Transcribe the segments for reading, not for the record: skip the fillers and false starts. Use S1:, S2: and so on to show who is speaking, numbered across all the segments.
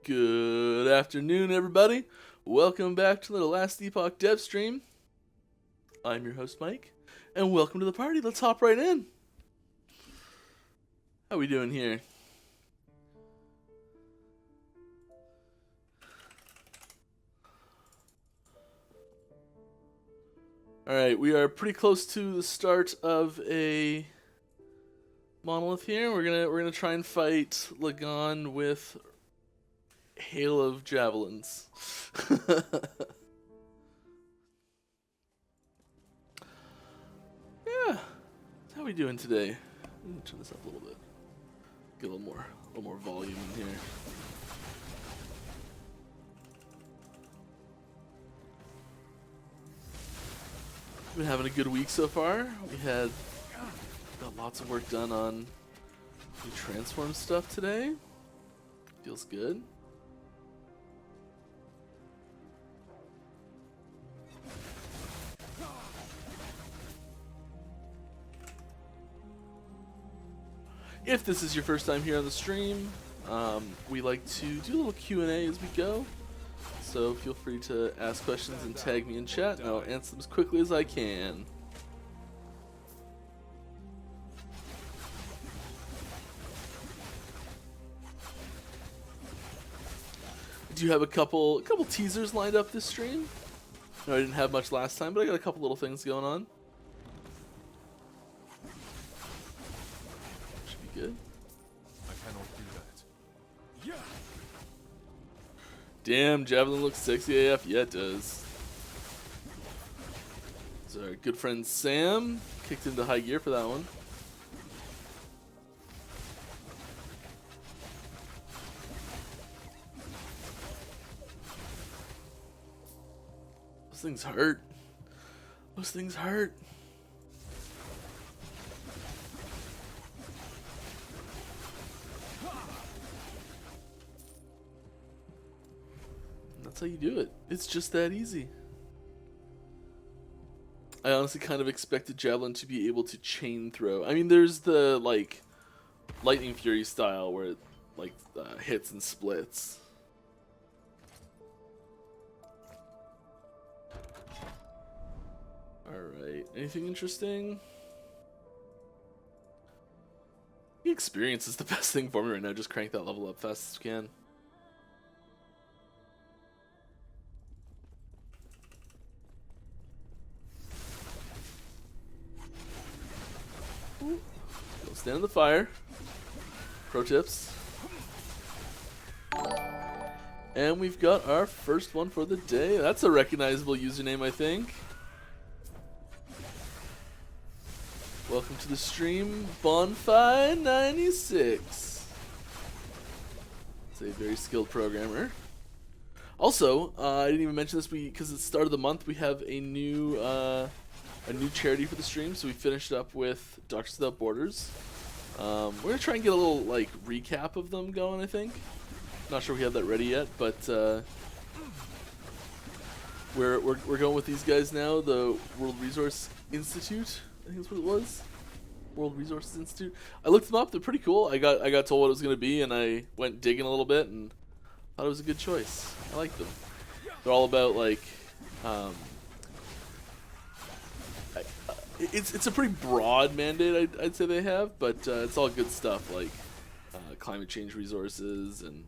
S1: Good afternoon, everybody. Welcome back to the last Epoch dev stream. I'm your host, Mike, and welcome to the party. Let's hop right in. How we doing here? Alright, we are pretty close to the start of a monolith here. We're gonna try and fight Lagan with hail of javelins. Yeah. How we doing today? I'm gonna turn this up a little bit. Get a little more volume in here. Been having a good week so far. We got lots of work done on new transform stuff today. Feels good. If this is your first time here on the stream, we like to do a little Q&A as we go. So feel free to ask questions and tag me in chat, and I'll answer them as quickly as I can. I do have a couple teasers lined up this stream. No, I didn't have much last time, but I got a couple little things going on. Should be good.
S2: I cannot do that. Yeah.
S1: Damn, Javelin looks sexy AF. Yeah, it does. So our good friend Sam kicked into high gear for that one. Those things hurt. Those things hurt. That's how you do it. It's just that easy. I honestly kind of expected Javelin to be able to chain throw. I mean, there's the, like, Lightning Fury style where it, like, hits and splits. Alright, anything interesting? The experience is the best thing for me right now. Just crank that level up fast as you can. Don't stand in the fire. Pro tips. And we've got our first one for the day. That's a recognizable username, I think. Welcome to the stream, Bonfire96. It's a very skilled programmer. Also, I didn't even mention this because it's the start of the month. We have a new charity for the stream. So we finished up with Doctors Without Borders. We're gonna try and get a little like recap of them going. I think. Not sure we have that ready yet, but we're going with these guys now. The World Resource Institute. I think that's what it was. World Resources Institute. I looked them up. They're pretty cool. I got told what it was going to be, and I went digging a little bit and thought it was a good choice. I like them. They're all about like it's a pretty broad mandate I'd say they have, but it's all good stuff like climate change resources, and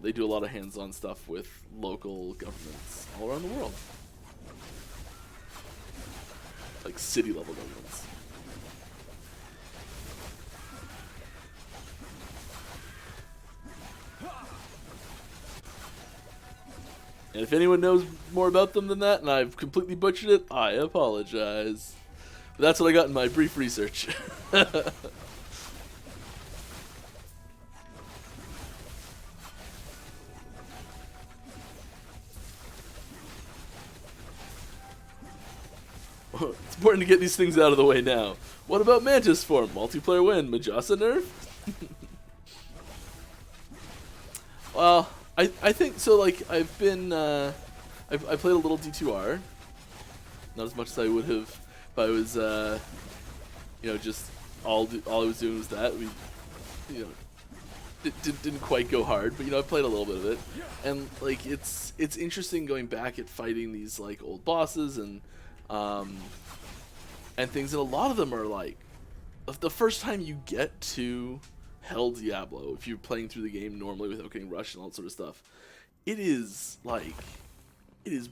S1: they do a lot of hands-on stuff with local governments all around the world. Like city-level governments. And if anyone knows more about them than that, and I've completely butchered it, I apologize. But that's what I got in my brief research. It's important to get these things out of the way now. What about Mantis form? Multiplayer win. Majasa nerf? Well, I think so. Like I've been I played a little D2R, not as much as I would have if I was just all I was doing was that. We didn't quite go hard, but you know, I played a little bit of it, and like it's interesting going back at fighting these like old bosses and things, and a lot of them are like the first time you get to Hell Diablo, if you're playing through the game normally without getting rushed and all that sort of stuff, it is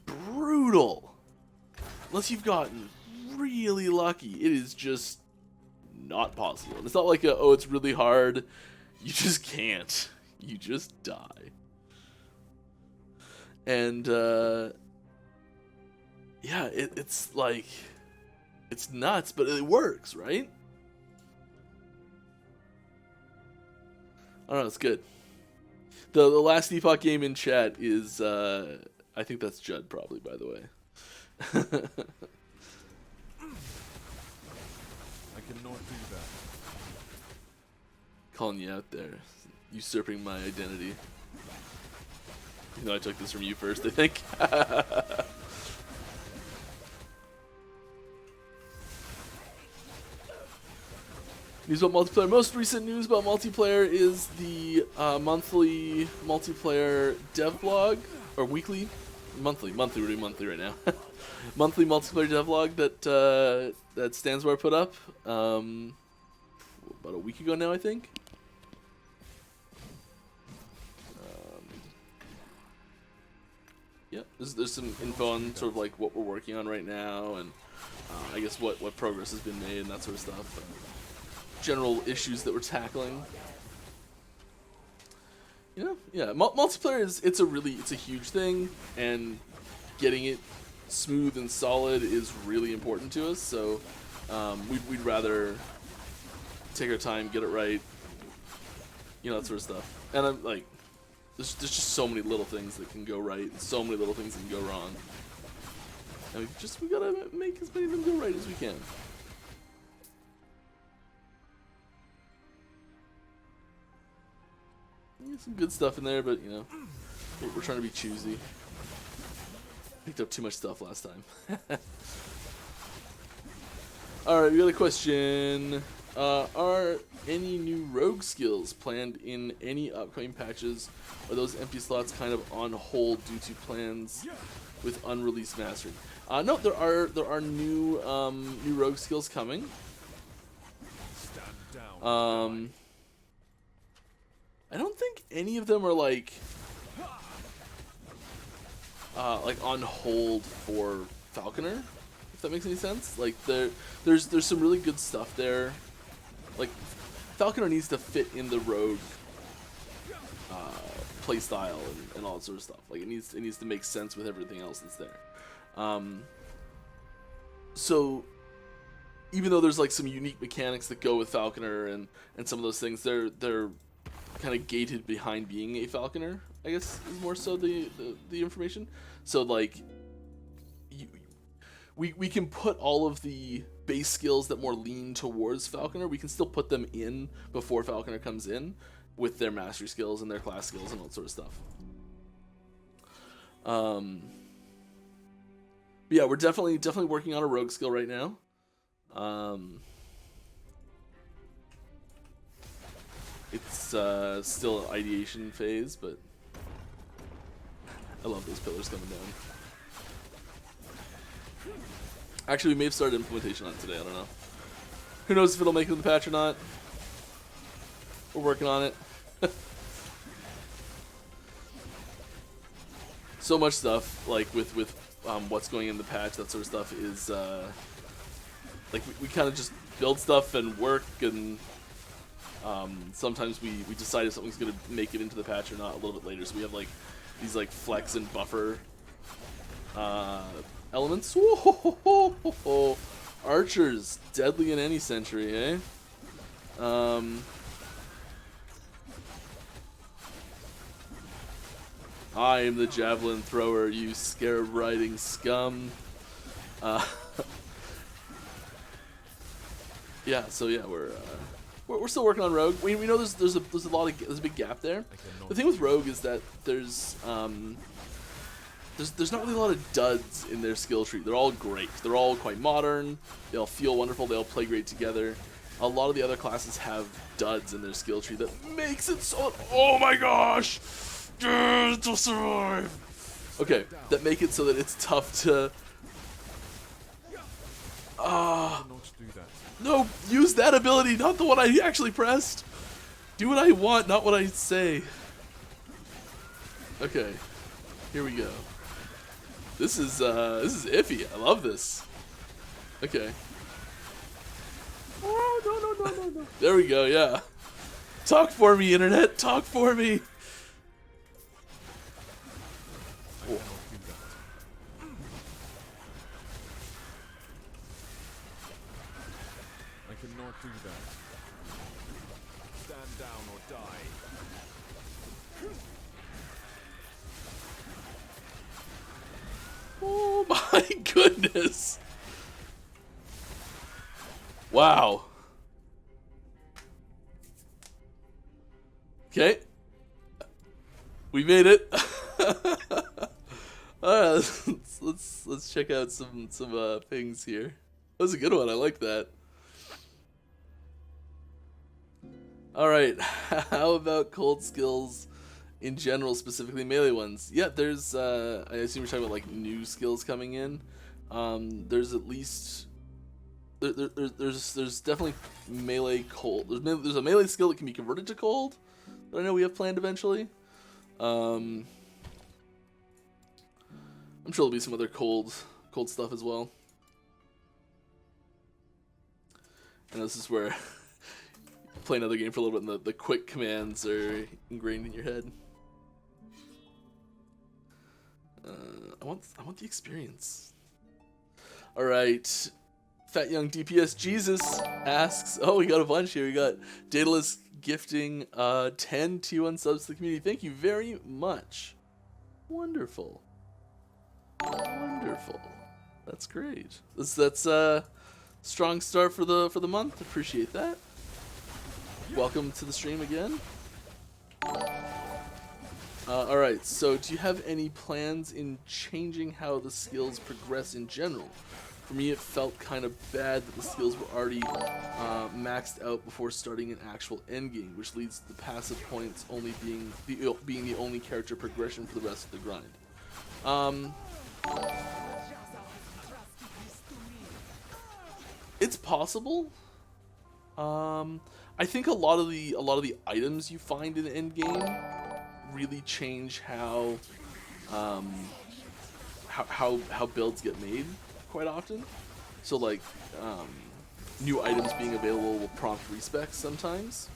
S1: brutal. Unless you've gotten really lucky, it is just not possible. And it's not like oh, it's really hard. You just can't. You just die. And yeah, it's like, it's nuts, but it works, right? I don't know, it's good. The last Epoch game in chat is, I think that's Judd probably, by the way.
S2: I cannot do that.
S1: Calling you out there, usurping my identity. You know, I took this from you first, I think. News about multiplayer. Most recent news about multiplayer is the monthly multiplayer dev blog, or weekly, monthly. We're doing monthly right now. Monthly multiplayer dev blog that that Stansbar put up about a week ago now, I think. Yeah, there's some info on sort of like what we're working on right now, and I guess what progress has been made and that sort of stuff. General issues that we're tackling. You know, yeah, multiplayer it's a huge thing, and getting it smooth and solid is really important to us. So we'd rather take our time, get it right, you know, that sort of stuff. And I'm like, there's just so many little things that can go right, and so many little things that can go wrong. And we gotta make as many of them go right as we can. Some good stuff in there, but you know, we're trying to be choosy. Picked up too much stuff last time. Alright, we got a question. Are any new rogue skills planned in any upcoming patches? Are those empty slots kind of on hold due to plans with unreleased mastering? No, there are new new rogue skills coming. I don't think any of them are like on hold for Falconer, if that makes any sense. Like there's some really good stuff there. Like Falconer needs to fit in the rogue playstyle and all that sort of stuff. Like it needs to make sense with everything else that's there. So even though there's like some unique mechanics that go with Falconer and some of those things, they're kind of gated behind being a Falconer, I guess, is more so the information. So like we can put all of the base skills that more lean towards Falconer, we can still put them in before Falconer comes in with their mastery skills and their class skills and all that sort of stuff. But yeah, we're definitely working on a rogue skill right now. It's still an ideation phase, but I love those pillars coming down. Actually, we may have started implementation on it today, I don't know. Who knows if it'll make it in the patch or not. We're working on it. So much stuff, like with what's going in the patch, that sort of stuff is, like we kind of just build stuff and work, and sometimes we decide if something's going to make it into the patch or not a little bit later. So we have like these like flex and buffer elements. Whoa, archers, deadly in any century, eh? I am the javelin thrower, you scarab riding scum. Yeah, so yeah, we're still working on rogue. We know there's a big gap there. The thing with rogue is that there's not really a lot of duds in their skill tree. They're all great. They're all quite modern. They all feel wonderful. They all play great together. a lot of the other classes have duds in their skill tree that makes it so. Oh my gosh! To survive. Okay, that make it so that it's tough to.
S2: Not do that.
S1: No, use that ability, not the one I actually pressed. Do what I want, not what I say. Okay, here we go. This is iffy. I love this. Okay. Oh no. There we go. Yeah. Talk for me, internet. Talk for me.
S2: I cannot do that. I cannot do that. Stand down or die.
S1: Oh my goodness. Wow. Okay. We made it. Alright, let's check out some things here. That was a good one. I like that. Alright, how about cold skills in general, specifically melee ones? Yeah, there's, I assume you're talking about like new skills coming in. There's at least, there's definitely melee cold. There's a melee skill that can be converted to cold that I know we have planned eventually. I'm sure there'll be some other cold stuff as well. And this is where play another game for a little bit and the quick commands are ingrained in your head. I want the experience. All right, Fat Young DPS Jesus asks. Oh, we got a bunch here. We got Daedalus gifting 10 T1 subs to the community. Thank you very much. Wonderful. Wonderful. That's great. That's a strong start for the month. Appreciate that. Welcome to the stream again. Alright, so do you have any plans in changing how the skills progress in general? For me, it felt kind of bad that the skills were already maxed out before starting an actual endgame, which leads to the passive points only being the only character progression for the rest of the grind. It's possible. I think a lot of the items you find in the end game really change how builds get made quite often. So like new items being available will prompt respecs sometimes,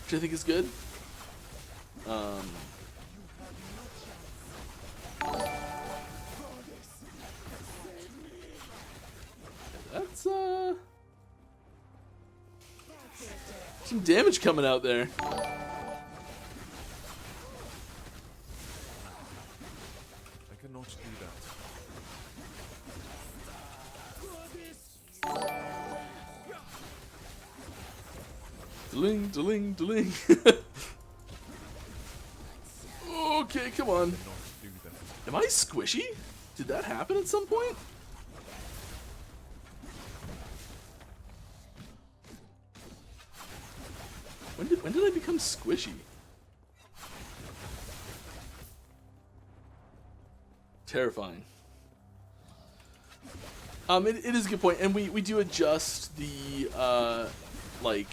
S1: which I think is good. That's some damage coming out there.
S2: I cannot do that.
S1: Deling, deling, deling. Okay, come on.
S2: I cannot do that.
S1: Am I squishy? Did that happen at some point? When did I become squishy? Terrifying. It is a good point, and we do adjust the like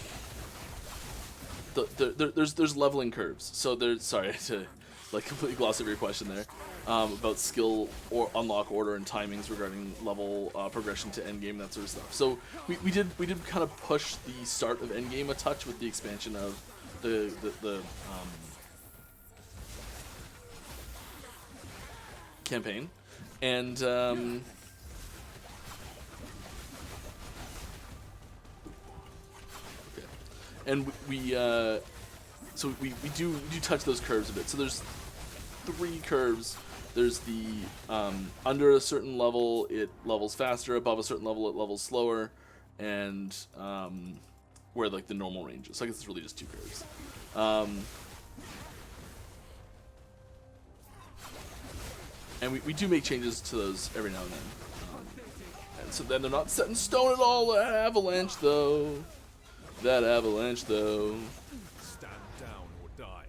S1: there's leveling curves. So there's, sorry to like completely gloss over your question there, about skill or unlock order and timings regarding level progression to endgame, that sort of stuff. So we did kind of push the start of endgame a touch with the expansion of the campaign, and okay, and so we do touch those curves a bit. So there's 3 curves. There's the under a certain level it levels faster, above a certain level it levels slower, and where like the normal range is. So I guess it's really just 2 curves. And we do make changes to those every now and then. And So then they're not set in stone at all. That avalanche, though. That avalanche, though.
S2: Stand down or die.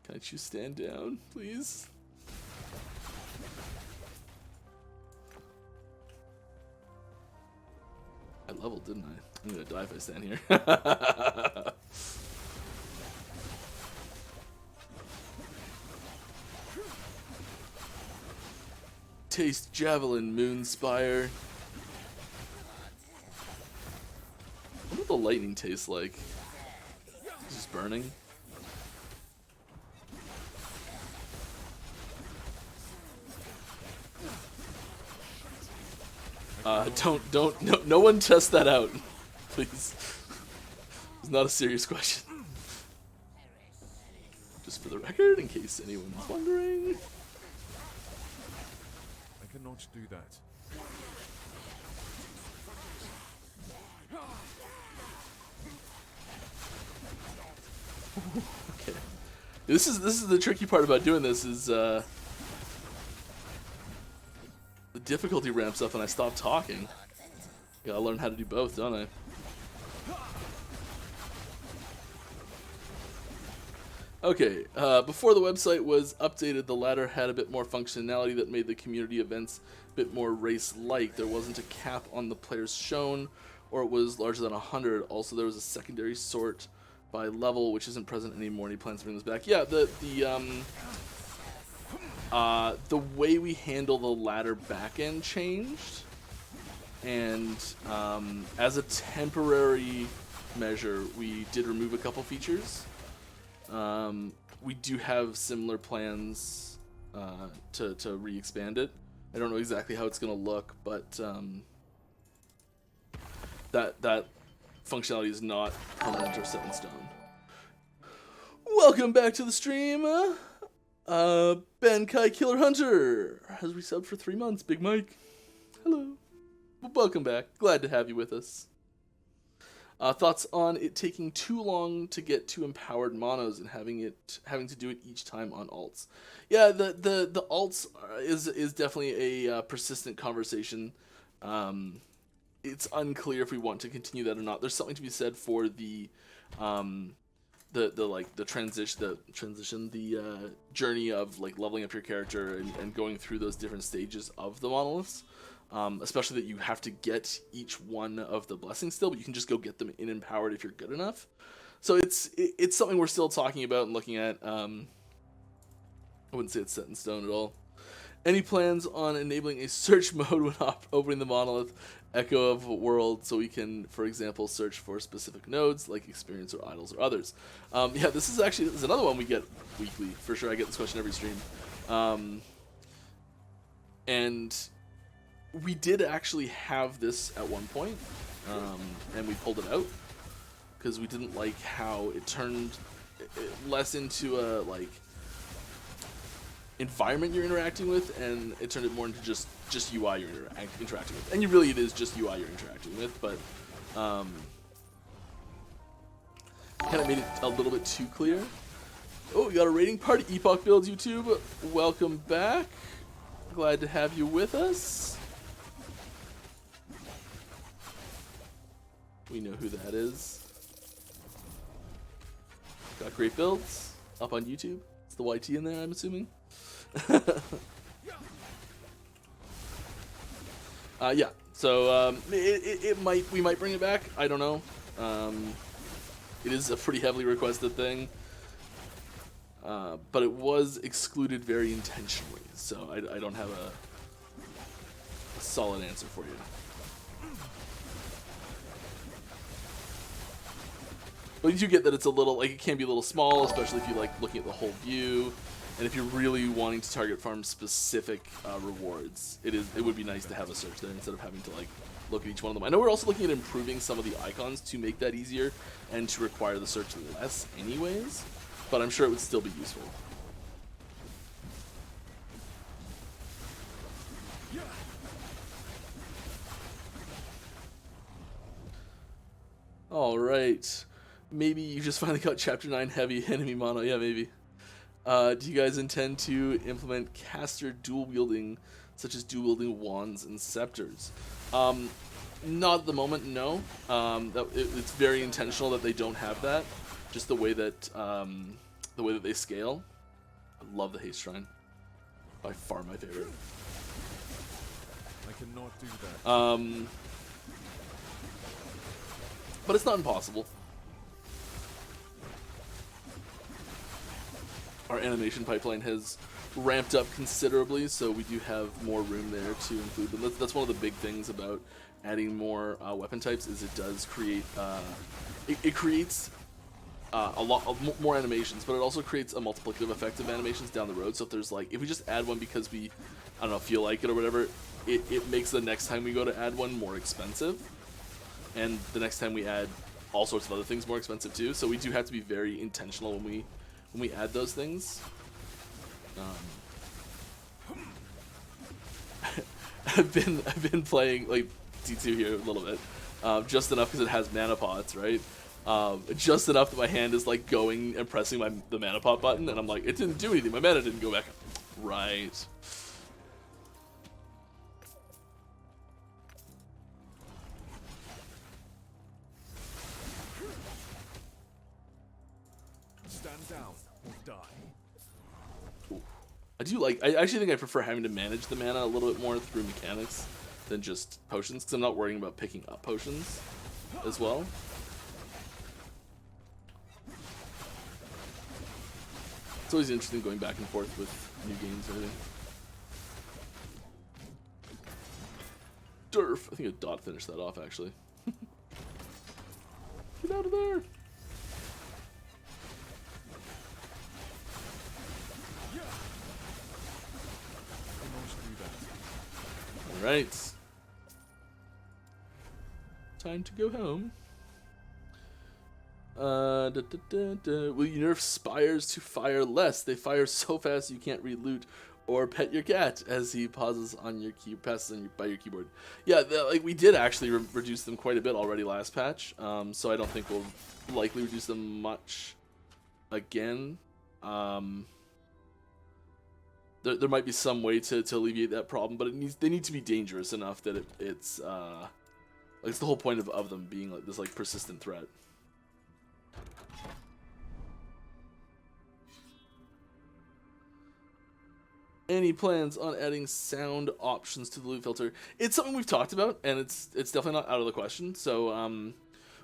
S1: Can't you stand down, please? I leveled, didn't I? I'm gonna die if I stand here. Taste Javelin, Moonspire. What does the lightning taste like? It's just burning. No one test that out, please. It's not a serious question. Just for the record, in case anyone's wondering.
S2: I cannot do that.
S1: Okay. This is the tricky part about doing this is the difficulty ramps up and I stop talking. Gotta learn how to do both, don't I? Okay, before the website was updated, the ladder had a bit more functionality that made the community events a bit more race-like. There wasn't a cap on the players shown, or it was larger than 100. Also, there was a secondary sort by level, which isn't present anymore, and he plans to bring this back. Yeah, the way we handle the ladder backend changed, and as a temporary measure, we did remove a couple features. We do have similar plans to re-expand it. I don't know exactly how it's going to look, but that functionality is not permanent or set in stone. Welcome back to the stream. Ben Kai Killer Hunter has resubbed for 3 months. Big Mike, hello. Welcome back. Glad to have you with us. Thoughts on it taking too long to get to empowered monos and having to do it each time on alts? Yeah, the alts is definitely a persistent conversation. It's unclear if we want to continue that or not. There's something to be said for the journey of like leveling up your character and going through those different stages of the monoliths. Especially that you have to get each one of the blessings still, but you can just go get them in empowered if you're good enough. So it's something we're still talking about and looking at. I wouldn't say it's set in stone at all. Any plans on enabling a search mode when opening the monolith Echo of World so we can, for example, search for specific nodes like experience or idols or others? Yeah, this is another one we get weekly for sure. I get this question every stream, and we did actually have this at one point, and we pulled it out because we didn't like how it turned less into a like environment you're interacting with, and it turned it more into just UI you're interacting with. And it is just UI you're interacting with, but kind of made it a little bit too clear. Oh, we got a rating party. Epoch Builds YouTube, welcome back. Glad to have you with us. We know who that is. Got great builds up on YouTube. It's the YT in there, I'm assuming. Yeah. So we might bring it back. I don't know. It is a pretty heavily requested thing, but it was excluded very intentionally. So I don't have a solid answer for you. But you do get that it's a little, like, it can be a little small, especially if you like looking at the whole view, and if you're really wanting to target farm specific rewards, it would be nice to have a search there instead of having to like look at each one of them. I know we're also looking at improving some of the icons to make that easier and to require the search less anyways, but I'm sure it would still be useful. All right. Maybe you just finally got Chapter 9 heavy enemy mono. Yeah, maybe. Do you guys intend to implement caster dual wielding such as dual-wielding wands and scepters. Not at the moment, no. It's very intentional that they don't have that. Just the way that they scale. I love the haste shrine. By far my favorite.
S2: I cannot do that.
S1: But it's not impossible. Our animation pipeline has ramped up considerably, so we do have more room there to include them. That's one of the big things about adding more weapon types, is it does create it creates a lot more animations, but it also creates a multiplicative effect of animations down the road. So if there's like, if we just add one because we, I don't know, feel like it or whatever, it makes the next time we go to add one more expensive, and the next time we add all sorts of other things more expensive too. So we do have to be very intentional when we add those things. I've been playing like D2 here a little bit, just enough because it has mana pots, right? Just enough that my hand is like going and pressing the mana pot button, and I'm like, it didn't do anything. My mana didn't go back. Right.
S2: Stand down or die.
S1: I actually think I prefer having to manage the mana a little bit more through mechanics than just potions, because I'm not worrying about picking up potions as well. It's always interesting going back and forth with new games and everything. Durf! I think a dot finished that off, actually. Get out of there! Alright. Time to go home. Will you nerf spires to fire less? They fire so fast you can't read loot or pet your cat as he pauses on your by your keyboard. Yeah, like we did actually reduce them quite a bit already last patch. So I don't think we'll likely reduce them much again. There might be some way to alleviate that problem, but they need to be dangerous enough that it's the whole point of them being like this like persistent threat. Any plans on adding sound options to the loot filter? It's something we've talked about, and it's definitely not out of the question. So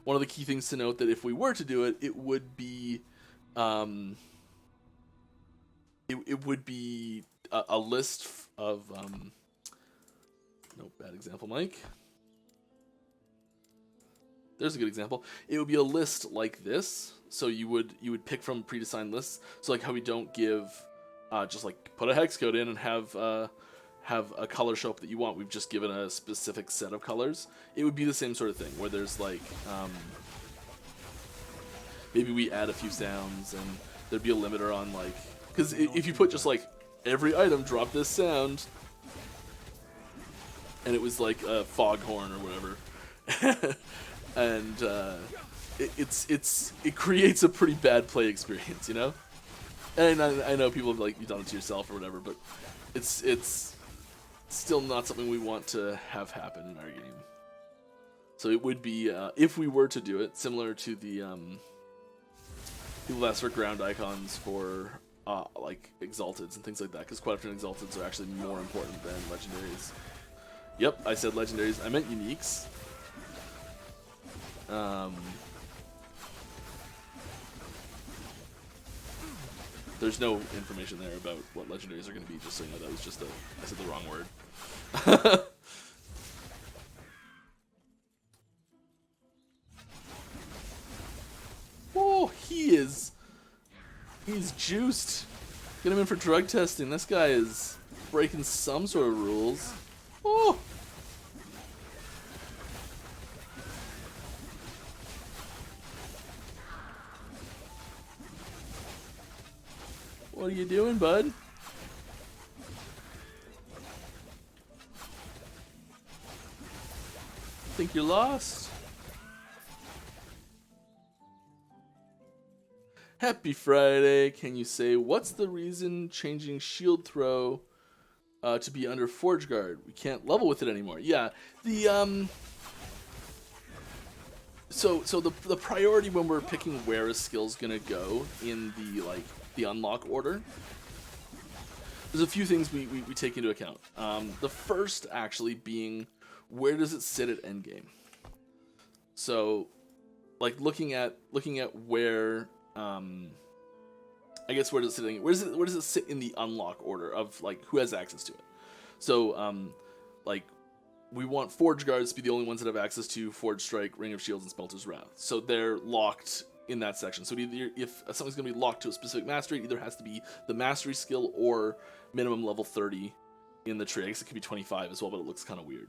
S1: one of the key things to note that if we were to do it, it would be it would be a list of no, bad example, Mike. There's a good example. It would be a list like this. So you would pick from pre-designed lists. So like how we don't give just like put a hex code in and have a color show up that you want. We've just given a specific set of colors. It would be the same sort of thing where there's like maybe we add a few sounds and there'd be a limiter on like, because if you put just like every item drop this sound and it was like a foghorn or whatever and it creates a pretty bad play experience, you know. And I know people have like, you've done it to yourself or whatever, but it's still not something we want to have happen in our game. So it would be, if we were to do it, similar to the lesser ground icons for like exalteds and things like that, because quite often exalteds are actually more important than legendaries. Yep, I said legendaries. I meant uniques. There's no information there about what legendaries are going to be, just so you know. That was just I said the wrong word. Oh, he's juiced. Get him in for drug testing. This guy is breaking some sort of rules. Oh! What are you doing, bud? Think you're lost? Happy Friday. Can you say what's the reason changing shield throw to be under Forge Guard. We can't level with it anymore. Yeah, So the priority when we're picking where a skill's gonna go in the unlock order, there's a few things we take into account. The first actually being, where does it sit at endgame? So, like looking at where, I guess where does it sit in the unlock order of like who has access to it? So like we want Forge Guards to be the only ones that have access to Forge Strike, Ring of Shields, and Spelter's Wrath. So they're locked in that section. So either if something's going to be locked to a specific mastery, it either has to be the mastery skill or minimum level 30 in the tree. I guess it could be 25 as well, but it looks kind of weird.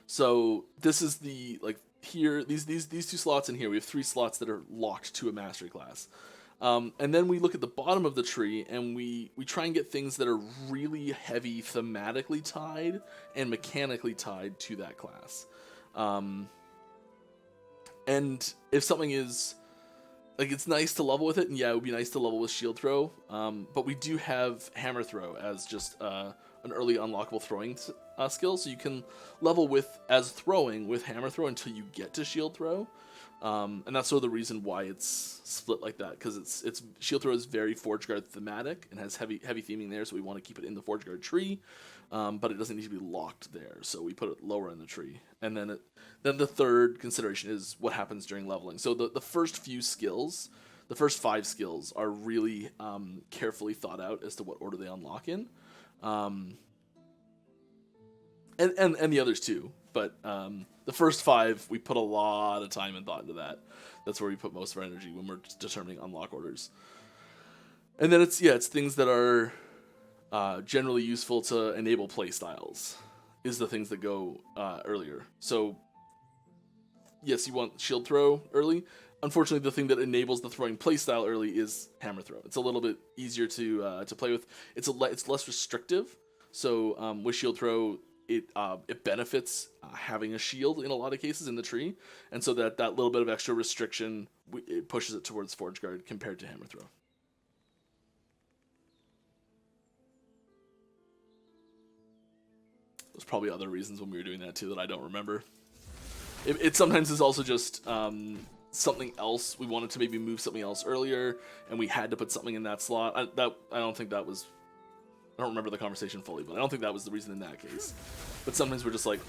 S1: So this is the, like, here, these two slots in here, we have 3 slots that are locked to a mastery class. And then we look at the bottom of the tree and we try and get things that are really heavy thematically tied and mechanically tied to that class. And if something is, like, it's nice to level with it, and yeah, it would be nice to level with Shield Throw, but we do have Hammer Throw as just an early unlockable throwing skill, so you can level as throwing with Hammer Throw until you get to Shield Throw. And that's sort of the reason why it's split like that, because it's Shield Throw is very Forge Guard thematic and has heavy theming there, so we want to keep it in the Forge Guard tree, but it doesn't need to be locked there, so we put it lower in the tree. And then the third consideration is what happens during leveling. So the first few skills, the first 5 skills, are really carefully thought out as to what order they unlock in, and the others too, but the first 5, we put a lot of time and thought into that. That's where we put most of our energy when we're determining unlock orders. And then it's things that are generally useful to enable playstyles is the things that go earlier. So yes, you want Shield Throw early. Unfortunately, the thing that enables the throwing playstyle early is Hammer Throw. It's a little bit easier to play with. It's less restrictive. So with Shield Throw, it benefits having a shield in a lot of cases in the tree, and so that little bit of extra restriction, it pushes it towards Forge Guard compared to Hammer Throw. There's probably other reasons when we were doing that too that I don't remember. It sometimes is also just something else. We wanted to maybe move something else earlier, and we had to put something in that slot. I don't think that was. I don't remember the conversation fully, but I don't think that was the reason in that case. But sometimes we're just like,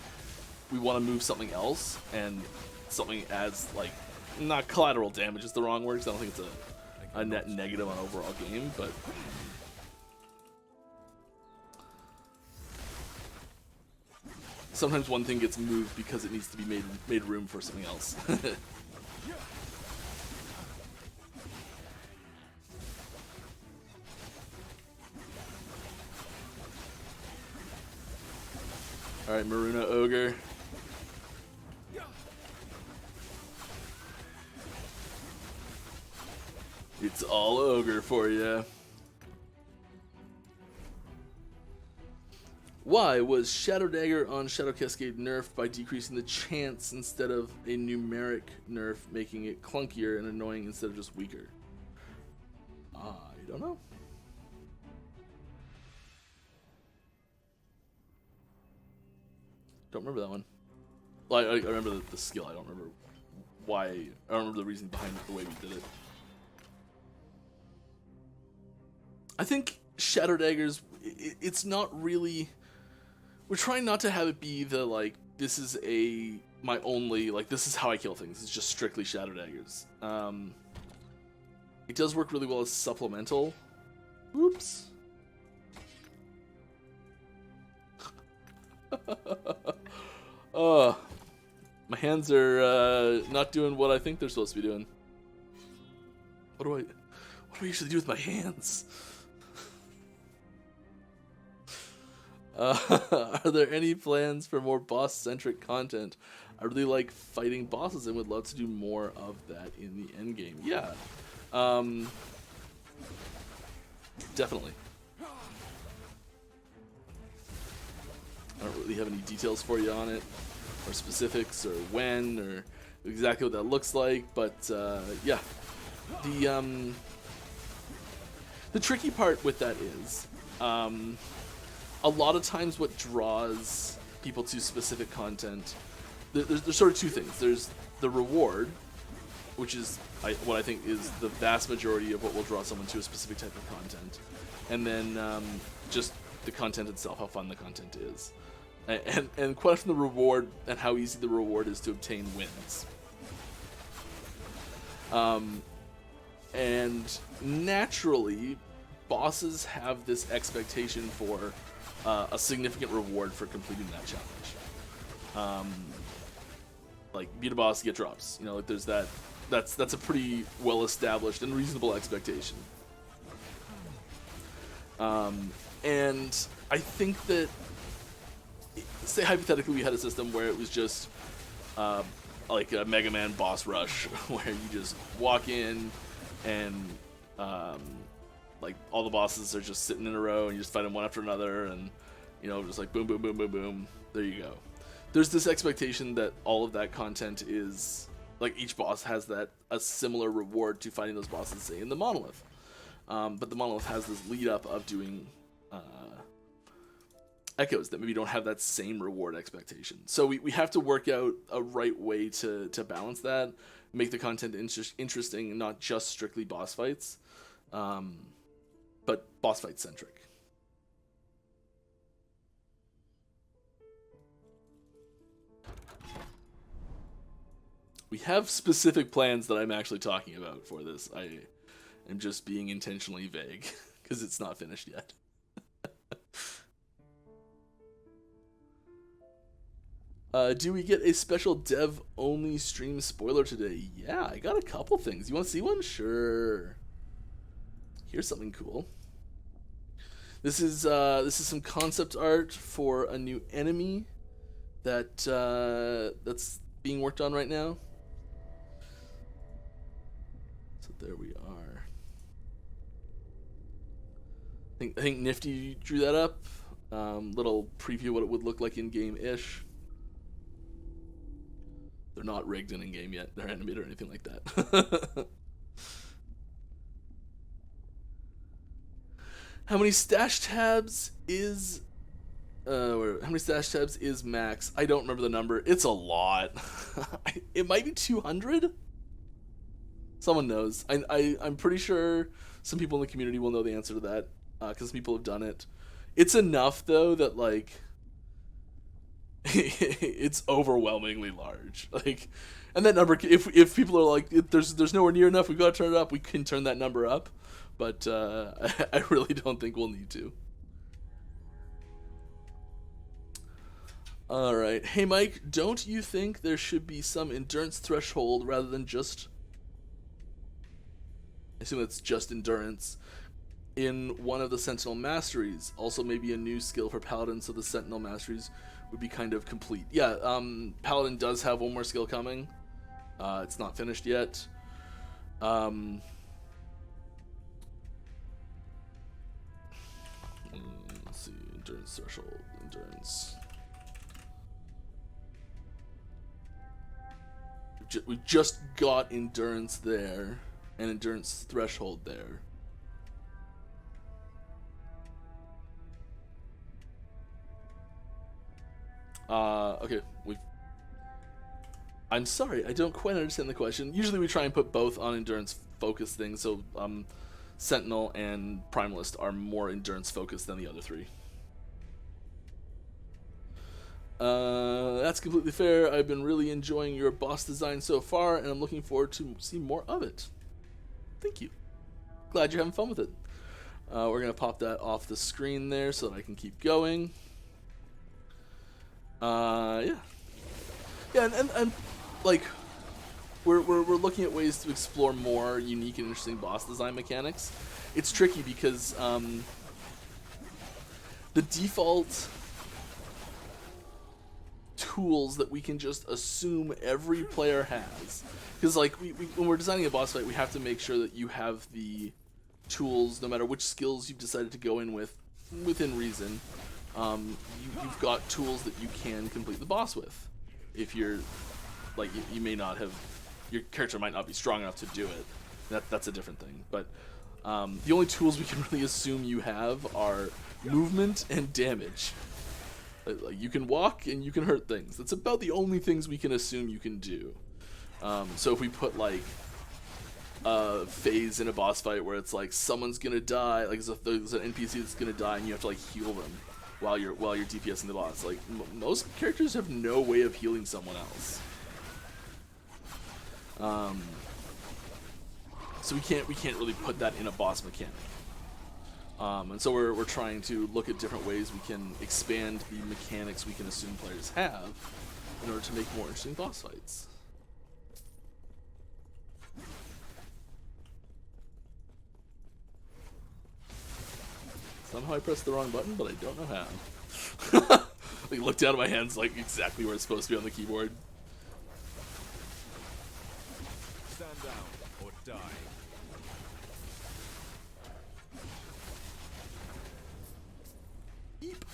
S1: we want to move something else, and something adds, like, not collateral damage is the wrong word, because I don't think it's a net negative on overall game, but sometimes one thing gets moved because it needs to be made room for something else. Alright, Maruna Ogre. It's all Ogre for you. Why was Shadow Dagger on Shadow Cascade nerfed by decreasing the chance instead of a numeric nerf, making it clunkier and annoying instead of just weaker? I don't know. Don't remember that one. Well, I remember the skill. I don't remember why. I don't remember the reason behind the way we did it. I think Shadow Daggers, it's not really. We're trying not to have it be the, like, this is my only, like, this is how I kill things. It's just strictly Shadow Daggers. It does work really well as supplemental. Oops. My hands are not doing what I think they're supposed to be doing. What do I usually do with my hands? Are there any plans for more boss-centric content? I really like fighting bosses and would love to do more of that in the endgame. Yeah. Definitely. I don't really have any details for you on it, or specifics, or when, or exactly what that looks like, but yeah. The tricky part with that is, a lot of times what draws people to specific content, there's sort of two things. There's the reward, which is what I think is the vast majority of what will draw someone to a specific type of content, and then just the content itself, how fun the content is, and quite often the reward and how easy the reward is to obtain wins. And naturally, bosses have this expectation for a significant reward for completing that challenge. Like beat a boss, get drops. You know, like there's that. That's a pretty well established and reasonable expectation. And I think that, say hypothetically, we had a system where it was just like a Mega Man boss rush, where you just walk in and like all the bosses are just sitting in a row and you just fight them one after another, and you know, just like boom, boom, boom, boom, boom. There you go. There's this expectation that all of that content is like each boss has a similar reward to fighting those bosses, say in the Monolith. But the Monolith has this lead up of doing echoes that maybe don't have that same reward expectation. So we have to work out a right way to balance that, make the content interesting and not just strictly boss fights, but boss fight centric. We have specific plans that I'm actually talking about for this. I am just being intentionally vague because it's not finished yet. Do we get a special dev-only stream spoiler today? Yeah, I got a couple things. You want to see one? Sure. Here's something cool. This is some concept art for a new enemy that's being worked on right now. So there we are. I think Nifty drew that up. Little preview of what it would look like in game-ish. They're not rigged in game yet. They're animated or anything like that. How many stash tabs is max? I don't remember the number. It's a lot. It might be 200. Someone knows. I'm pretty sure some people in the community will know the answer to that, because people have done it. It's enough though that like it's overwhelmingly large. Like, and that number, if people are like, there's nowhere near enough, we've got to turn it up, we can turn that number up. But I really don't think we'll need to. Alright. Hey Mike, don't you think there should be some endurance threshold rather than just, I assume it's just endurance, in one of the Sentinel Masteries? Also maybe a new skill for Paladin so the Sentinel Masteries would be kind of complete. Yeah, Paladin does have one more skill coming. It's not finished yet. Let's see, endurance threshold, endurance. We just got endurance there, and endurance threshold there. Okay, I'm sorry, I don't quite understand the question. Usually we try and put both on endurance focused things, so Sentinel and Primalist are more endurance focused than the other three. That's completely fair. I've been really enjoying your boss design so far, and I'm looking forward to see more of it. Thank you. Glad you're having fun with it. We're gonna pop that off the screen there so that I can keep going. Yeah, and like we're looking at ways to explore more unique and interesting boss design mechanics. It's tricky because the default tools that we can just assume every player has, because like when we're designing a boss fight, we have to make sure that you have the tools, no matter which skills you've decided to go in with, within reason. You've got tools that you can complete the boss with. If you're like, you may not have, your character might not be strong enough to do it. That's a different thing. But the only tools we can really assume you have are movement and damage. Like, you can walk and you can hurt things. That's about the only things we can assume you can do. So if we put like a phase in a boss fight where it's like someone's gonna die, like there's an NPC that's gonna die and you have to like heal them while you're DPSing the boss. Like most characters have no way of healing someone else. So we can't really put that in a boss mechanic. And so we're trying to look at different ways we can expand the mechanics we can assume players have in order to make more interesting boss fights. Somehow I pressed the wrong button, but I don't know how. Like, look down at my hands, like exactly where it's supposed to be on the keyboard.
S2: Stand down or die.
S1: Eep.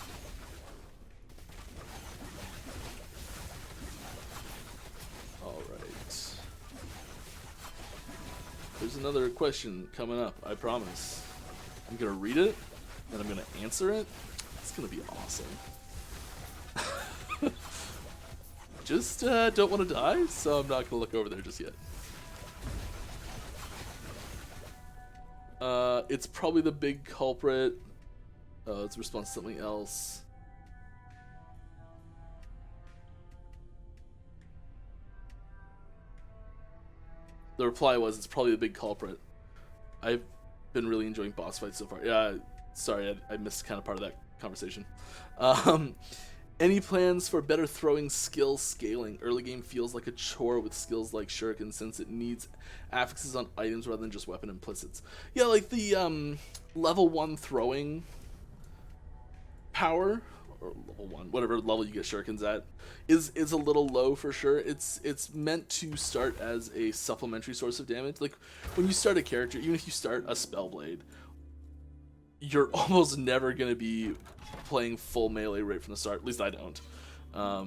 S1: Alright. There's another question coming up, I promise. I'm gonna read it, and I'm gonna answer it. It's gonna be awesome. Just don't want to die, so I'm not gonna look over there just yet. It's probably the big culprit. It's a response to something else. The reply was, it's probably the big culprit. I've been really enjoying boss fights so far. Yeah, sorry, I missed kind of part of that conversation. Any plans for better throwing skill scaling? Early game feels like a chore with skills like Shuriken since it needs affixes on items rather than just weapon implicits. Yeah, like the level 1 throwing power, or level 1, whatever level you get Shurikens at, is a little low for sure. It's meant to start as a supplementary source of damage. Like when you start a character, even if you start a Spellblade, you're almost never going to be playing full melee right from the start. At least I don't. I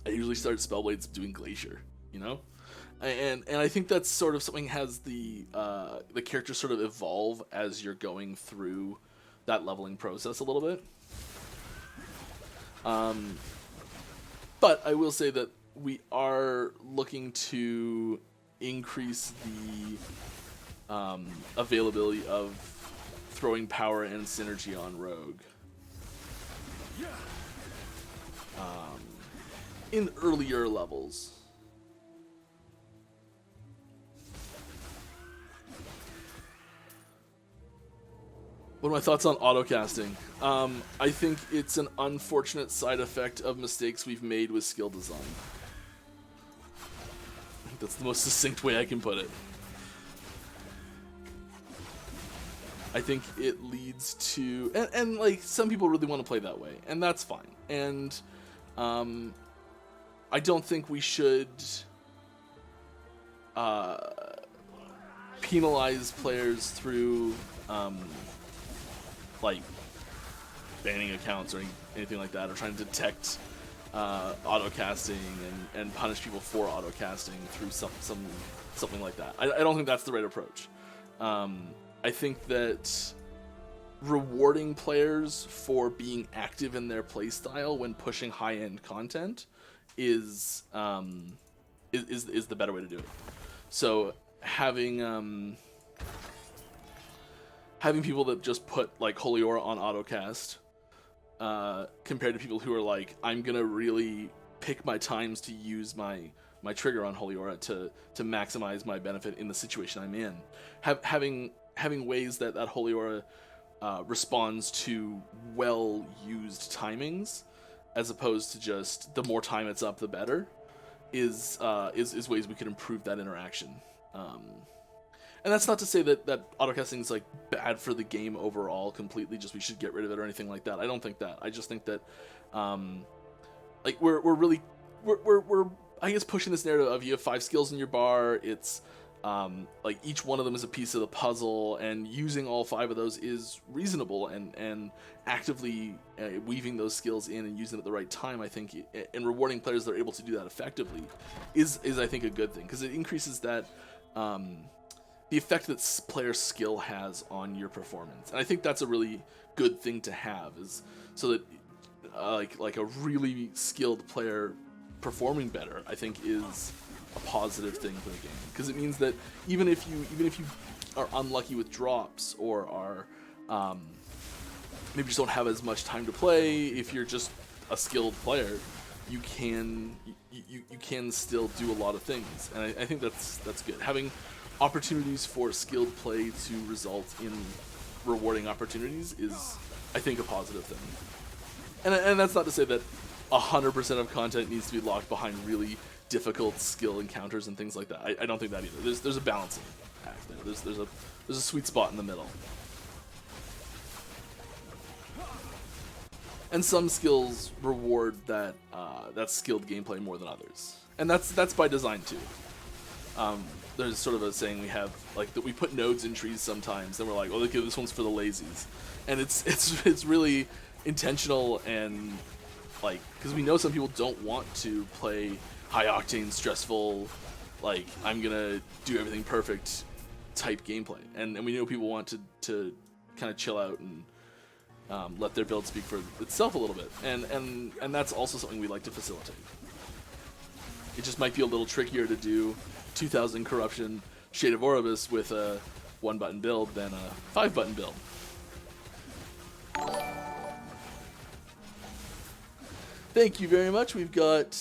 S1: usually start Spellblades doing Glacier, you know? And I think that's sort of something has the character sort of evolve as you're going through that leveling process a little bit. But I will say that we are looking to increase the availability of throwing power and synergy on Rogue. In earlier levels. What are my thoughts on autocasting? I think it's an unfortunate side effect of mistakes we've made with skill design. I think that's the most succinct way I can put it. I think it leads to, and like some people really want to play that way, and that's fine. And I don't think we should penalize players through like banning accounts or anything like that, or trying to detect autocasting and punish people for autocasting through something like that. I don't think that's the right approach. I think that rewarding players for being active in their playstyle when pushing high-end content is the better way to do it. So having people that just put like Holy Aura on autocast compared to people who are like, I'm gonna really pick my times to use my trigger on Holy Aura to maximize my benefit in the situation I'm in. Having ways that Holy Aura responds to well-used timings, as opposed to just the more time it's up, the better, is ways we could improve that interaction. And that's not to say that autocasting is like bad for the game overall completely, just we should get rid of it or anything like that. I don't think that. I just think that like we're I guess pushing this narrative of you have 5 skills in your bar. It's like each one of them is a piece of the puzzle, and using all 5 of those is reasonable, and actively weaving those skills in and using them at the right time, I think, and rewarding players that are able to do that effectively is I think a good thing, because it increases that the effect that player skill has on your performance. And I think that's a really good thing to have, is so that like a really skilled player performing better, I think, is a positive thing for the game, because it means that even if you are unlucky with drops, or are maybe just don't have as much time to play, if you're just a skilled player, you can still do a lot of things. And I think that's good. Having opportunities for skilled play to result in rewarding opportunities is, I think, a positive thing. And that's not to say that 100% of content needs to be locked behind really difficult skill encounters and things like that. I don't think that either. There's a balancing act there. There's a sweet spot in the middle. And some skills reward that skilled gameplay more than others, and that's by design too. There's sort of a saying we have, like, that we put nodes in trees sometimes, and we're like, oh, look, this one's for the lazies, and it's really intentional, and like, because we know some people don't want to play high octane, stressful, like, I'm gonna do everything perfect type gameplay, and we know people want to kind of chill out and let their build speak for itself a little bit, and that's also something we like to facilitate. It just might be a little trickier to do 2000 corruption Shade of Oribus with a 1-button build than a 5-button build. Thank you very much. We've got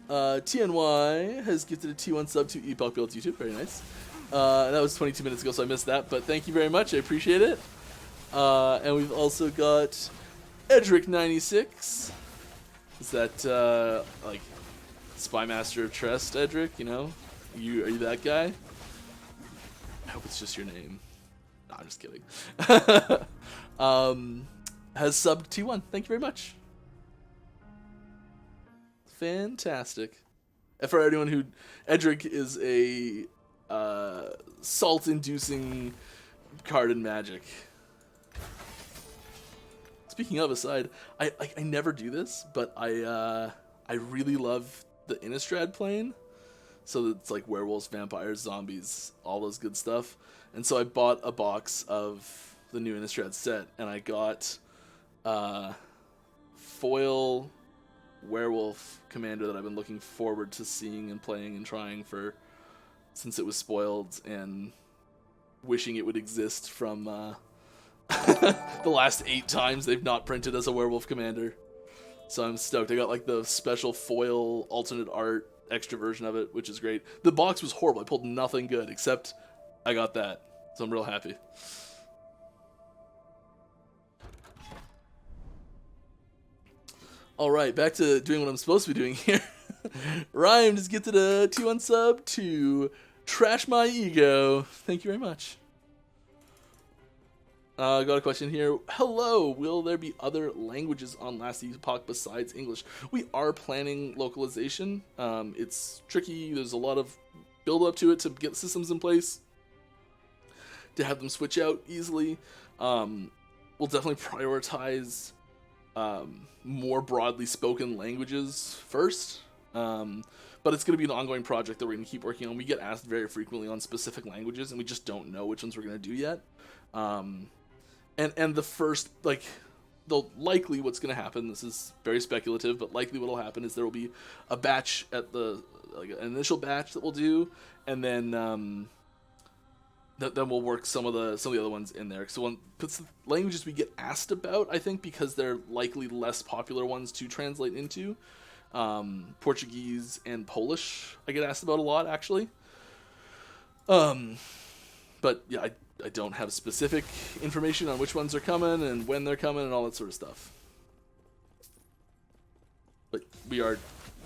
S1: TNY has gifted a T1 sub to Epoch Builds YouTube. Very nice. That was 22 minutes ago, so I missed that, but thank you very much. I appreciate it. And we've also got Edric96. Is that like Spy Master of Trest, Edric? You know, are you that guy? I hope it's just your name. No, I'm just kidding. Has subbed T1. Thank you very much. Fantastic. And for anyone who, Edric is a salt-inducing card in Magic. Speaking of aside, I never do this, but I really love the Innistrad plane. So it's like werewolves, vampires, zombies, all those good stuff. And so I bought a box of the new Innistrad set, and I got foil werewolf commander that I've been looking forward to seeing and playing and trying for since it was spoiled, and wishing it would exist from the last 8 times they've not printed as a werewolf commander. So I'm stoked. I got like the special foil alternate art extra version of it, which is great. The box was horrible. I pulled nothing good, except I got that. So I'm real happy. Alright, back to doing what I'm supposed to be doing here. Rhyme just gifted a T1 sub to Trash My Ego. Thank you very much. Got a question here. Hello, will there be other languages on Last Epoch besides English? We are planning localization. It's tricky. There's a lot of build up to it to get systems in place to have them switch out easily. We'll definitely prioritize more broadly spoken languages first. But it's going to be an ongoing project that we're going to keep working on. We get asked very frequently on specific languages, and we just don't know which ones we're going to do yet. And the first, like, likely what's going to happen, this is very speculative, but likely what will happen is there will be a batch at the, like, an initial batch that we'll do, and then then we'll work some of the other ones in there. So the languages we get asked about, I think, because they're likely less popular ones to translate into, Portuguese and Polish I get asked about a lot, actually. But yeah, I don't have specific information on which ones are coming and when they're coming and all that sort of stuff. But we are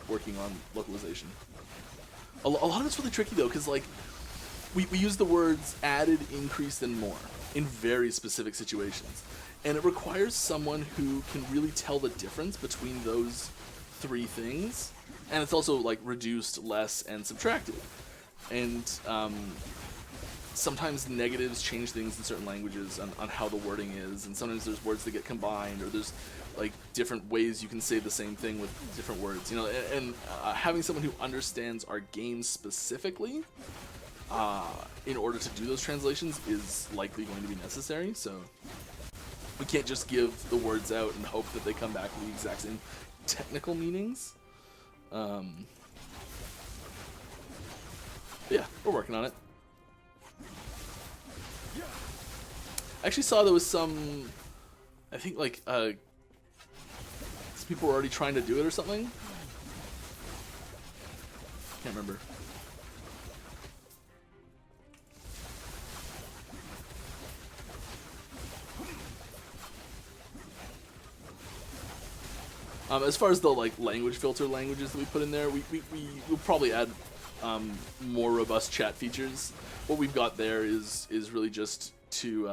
S1: working on localization. A lot of it's really tricky though, because like we use the words added, increased, and more in very specific situations, and it requires someone who can really tell the difference between those 3 things, and it's also like reduced, less, and subtracted. And sometimes negatives change things in certain languages on how the wording is, and sometimes there's words that get combined, or there's like different ways you can say the same thing with different words, you know. And having someone who understands our game specifically in order to do those translations is likely going to be necessary. So we can't just give the words out and hope that they come back with the exact same technical meanings. Yeah, we're working on it. I actually saw there was some, I think like, some people were already trying to do it or something. Can't remember. As far as the like language filter languages that we put in there, we'll probably add more robust chat features. What we've got there is really just to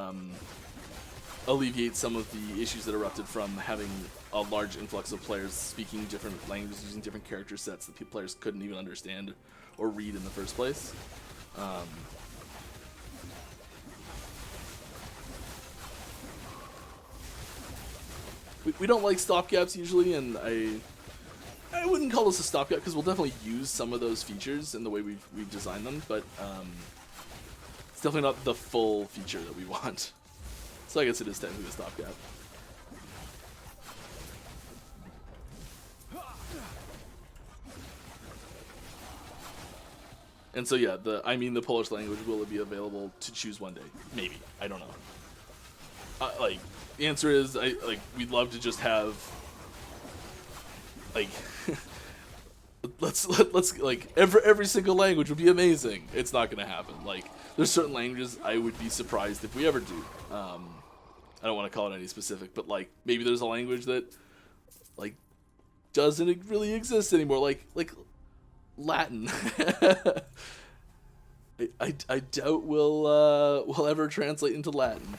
S1: alleviate some of the issues that erupted from having a large influx of players speaking different languages, using different character sets that players couldn't even understand or read in the first place. We don't like stopgaps usually, and I wouldn't call this a stopgap because we'll definitely use some of those features in the way we've designed them, but it's definitely not the full feature that we want. So I guess it is technically a stopgap. And so yeah, the Polish language will be available to choose one day. Maybe. I don't know. Like, the answer is, we'd love to just have, like, let's like every single language would be amazing. It's not gonna happen. Like, there's certain languages I would be surprised if we ever do. I don't want to call it any specific, but like maybe there's a language that like doesn't really exist anymore. Like Latin. I doubt we'll ever translate into Latin.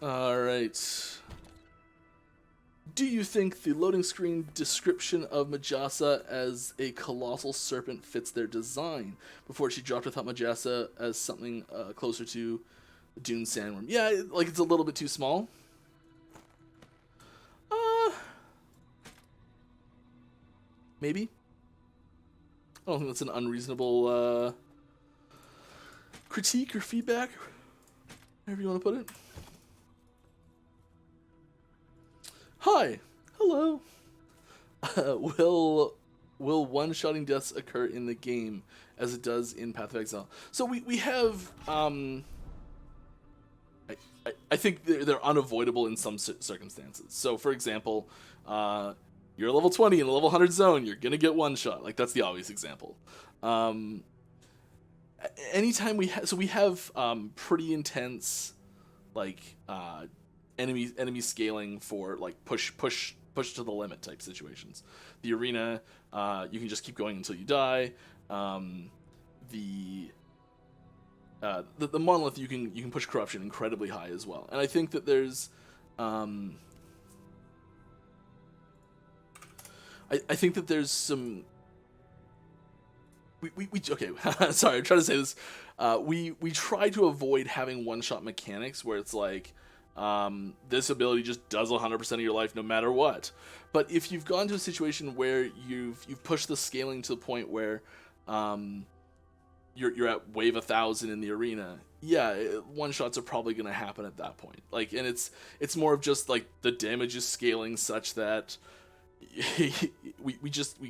S1: Alright. Do you think the loading screen description of Majasa as a colossal serpent fits their design? Before she dropped, I thought Majasa as something closer to Dune Sandworm. Yeah, like it's a little bit too small. Maybe. I don't think that's an unreasonable critique or feedback, however you want to put it. Hi, hello. Will one-shotting deaths occur in the game as it does in Path of Exile? So we have I think they're unavoidable in some circumstances. So for example, you're a level 20 in a level 100 zone, you're gonna get one shot. Like that's the obvious example. Anytime we have pretty intense like enemy scaling for like push to the limit type situations. The arena, you can just keep going until you die. The monolith, you can push corruption incredibly high as well. And I think that there's I think that there's some we okay sorry, I'm trying to say this. We try to avoid having one-shot mechanics where it's like this ability just does 100% of your life no matter what. But if you've gone to a situation where you've pushed the scaling to the point where you're at wave 1,000 in the arena, yeah, one shots are probably going to happen at that point. Like, and it's more of just like the damage is scaling such that we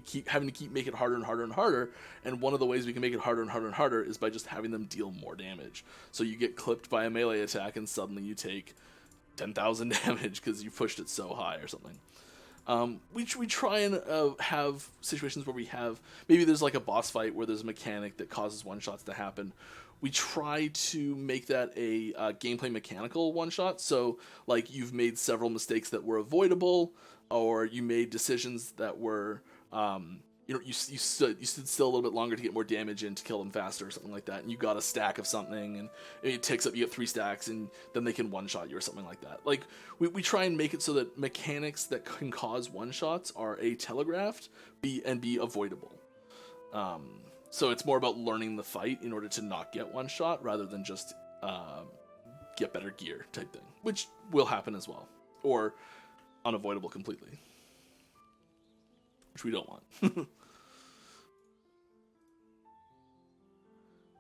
S1: keep having to make it harder and harder and harder, and one of the ways we can make it harder and harder and harder is by just having them deal more damage. So you get clipped by a melee attack and suddenly you take 10,000 damage because you pushed it so high or something. We try and have situations where we have, maybe there's like a boss fight where there's a mechanic that causes one-shots to happen. We try to make that a gameplay mechanical one-shot, so like you've made several mistakes that were avoidable, or you made decisions that were you stood still a little bit longer to get more damage in to kill them faster or something like that, and you got a stack of something, and it ticks up, you get 3 stacks, and then they can one-shot you or something like that. Like, we try and make it so that mechanics that can cause one-shots are telegraphed, be avoidable. So it's more about learning the fight in order to not get one-shot, rather than just get better gear type thing, which will happen as well, or unavoidable completely, which we don't want.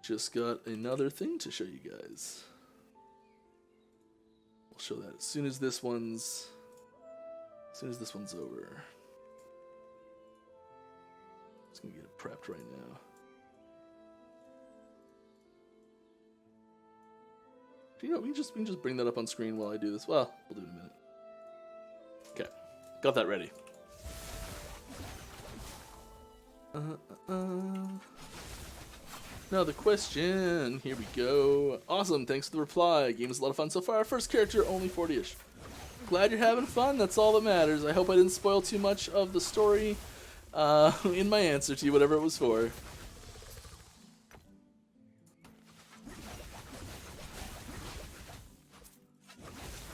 S1: Just got another thing to show you guys. We'll show that as soon as this one's over. Just gonna get it prepped right now. You know, we can just bring that up on screen while I do this. Well, we'll do it in a minute. Okay, got that ready. Another question. Here we go. Awesome. Thanks for the reply. Game is a lot of fun so far. First character, only 40-ish. Glad you're having fun. That's all that matters. I hope I didn't spoil too much of the story in my answer to you, whatever it was for.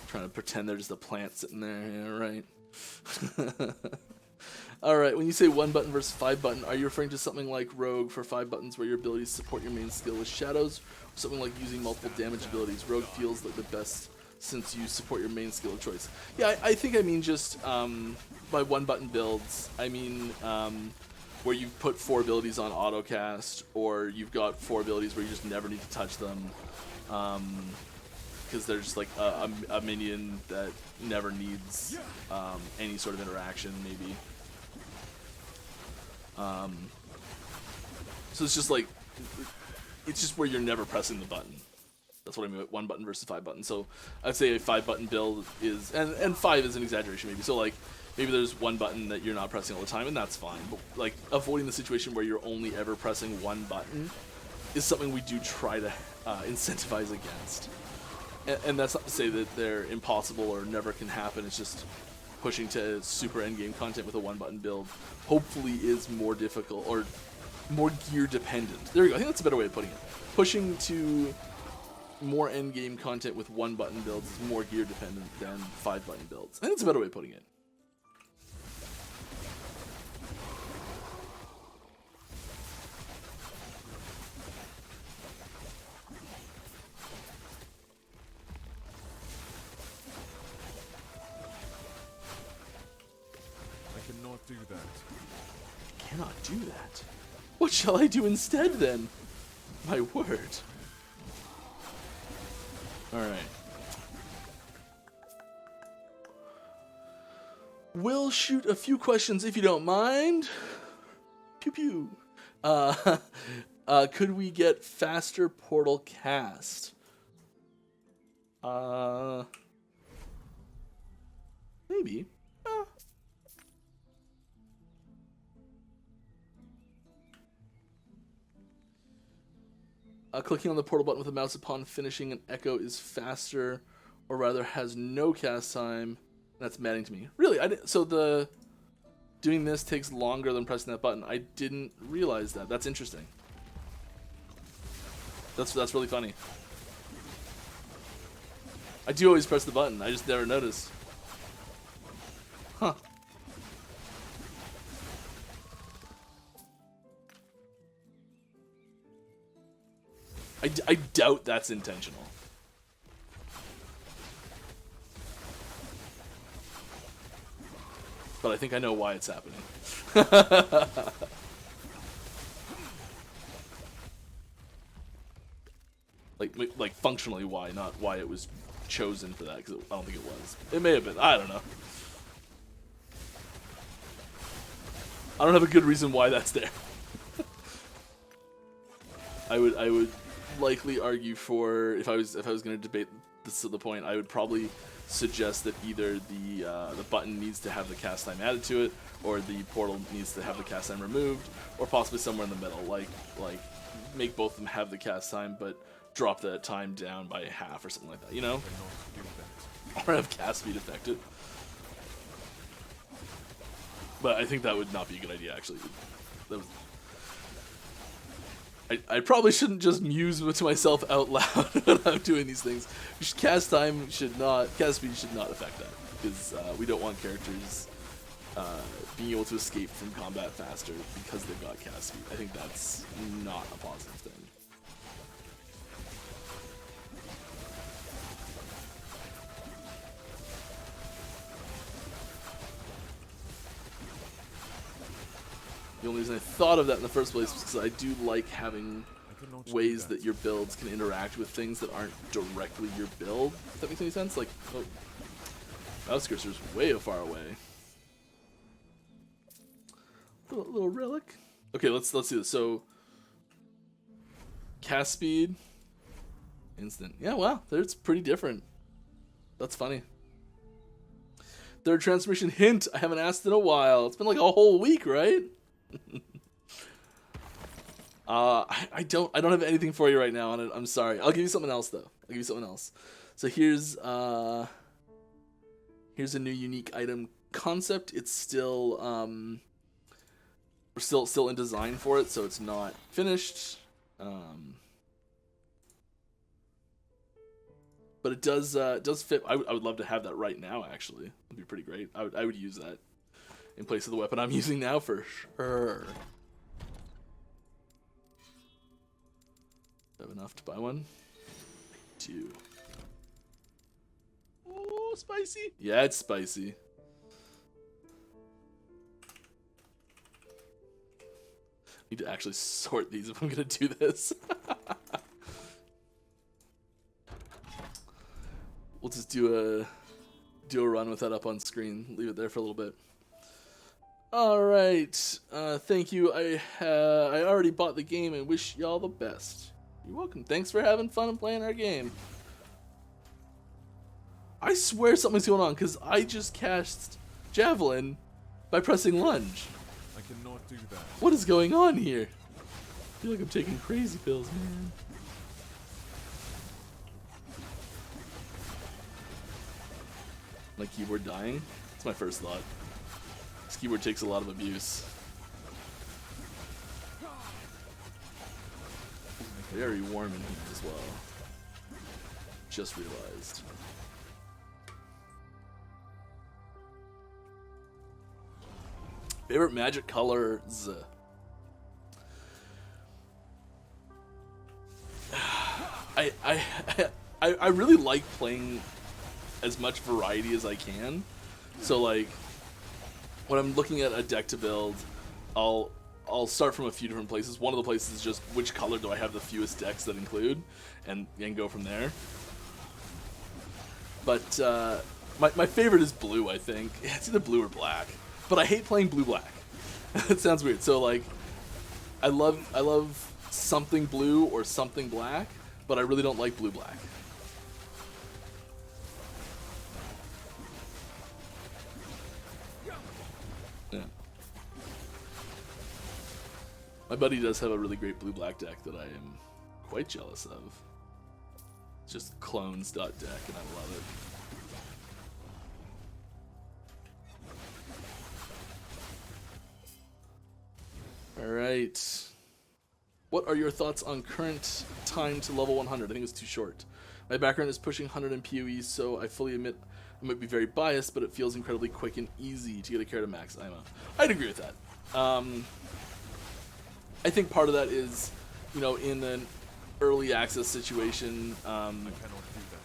S1: Trying to pretend they're just a plant sitting there. Yeah, right. Alright, when you say 1 button versus 5 button, are you referring to something like Rogue for 5 buttons where your abilities support your main skill with shadows? Or something like using multiple damage abilities? Rogue feels like the best since you support your main skill of choice. Yeah, I think I mean just by 1 button builds, I mean where you've put 4 abilities on autocast, or you've got 4 abilities where you just never need to touch them. Because they're just like a minion that never needs any sort of interaction, maybe. So it's just like, it's just where you're never pressing the button. That's what I mean with 1 button versus 5 buttons. So I'd say a 5 button build is, and 5 is an exaggeration maybe. So like, maybe there's 1 button that you're not pressing all the time, and that's fine. But like, avoiding the situation where you're only ever pressing 1 button is something we do try to incentivize against. And that's not to say that they're impossible or never can happen. It's just pushing to super endgame content with a 1 button build hopefully is more difficult or more gear dependent. There you go. I think that's a better way of putting it. Pushing to more endgame content with 1 button builds is more gear dependent than 5 button builds. I think that's a better way of putting it.
S2: Do that.
S1: Cannot do that. What shall I do instead then? My word. Alright. We'll shoot a few questions if you don't mind. Pew pew. Could we get faster portal cast? Maybe. Clicking on the portal button with the mouse upon finishing an echo is faster, or rather has no cast time. That's maddening to me. Really, so doing this takes longer than pressing that button. I didn't realize that. That's interesting. That's really funny. I do always press the button. I just never noticed. Huh. I doubt that's intentional. But I think I know why it's happening. like functionally why, not why it was chosen for that, because I don't think it was. It may have been. I don't know. I don't have a good reason why that's there. I would likely argue for, if I was going to debate this to the point, I would probably suggest that either the button needs to have the cast time added to it, or the portal needs to have the cast time removed, or possibly somewhere in the middle, like make both of them have the cast time, but drop the time down by half or something like that, you know? Or have cast speed affected. But I think that would not be a good idea, actually. I probably shouldn't just muse to myself out loud when I'm doing these things. Cast speed should not affect that, because we don't want characters being able to escape from combat faster because they've got cast speed. I think that's not a positive thing. The only reason I thought of that in the first place was because I do like having ways that your builds can interact with things that aren't directly your build. If that makes any sense? Like, oh, mouse cursor's way far away. Little relic. Okay, let's do this. So, cast speed, instant. Yeah, wow, it's pretty different. That's funny. Third transformation hint. I haven't asked in a while. It's been like a whole week, right? I don't have anything for you right now on it. I'm sorry. I'll give you something else though. So here's a new unique item concept. It's still we're still in design for it, so it's not finished. But it does fit. I would love to have that right now. Actually, it'd be pretty great. I would use that in place of the weapon I'm using now for sure. Have enough to buy one? 2. Oh, spicy. Yeah, it's spicy. Need to actually sort these if I'm gonna do this. We'll just do a run with that up on screen. Leave it there for a little bit. All right. Thank you. I already bought the game and wish y'all the best. You're welcome. Thanks for having fun and playing our game. I swear something's going on because I just cast Javelin by pressing lunge.
S2: I cannot do that.
S1: What is going on here? I feel like I'm taking crazy pills, man. My keyboard dying? That's my first thought. This keyboard takes a lot of abuse. Very warm in here as well. Just realized. Favorite magic colors? I really like playing as much variety as I can. So like, when I'm looking at a deck to build, I'll start from a few different places. One of the places is just which color do I have the fewest decks that include, and go from there. But my favorite is blue, I think. It's either blue or black. But I hate playing blue-black. It sounds weird. So like, I love something blue or something black, but I really don't like blue-black. Yeah. My buddy does have a really great blue-black deck that I am quite jealous of. It's just clones.deck, and I love it. Alright. What are your thoughts on current time to level 100? I think it's too short. My background is pushing 100 in PoE, so I fully admit I might be very biased, but it feels incredibly quick and easy to get a character to max IMO. I'd agree with that. I think part of that is, you know, in an early access situation,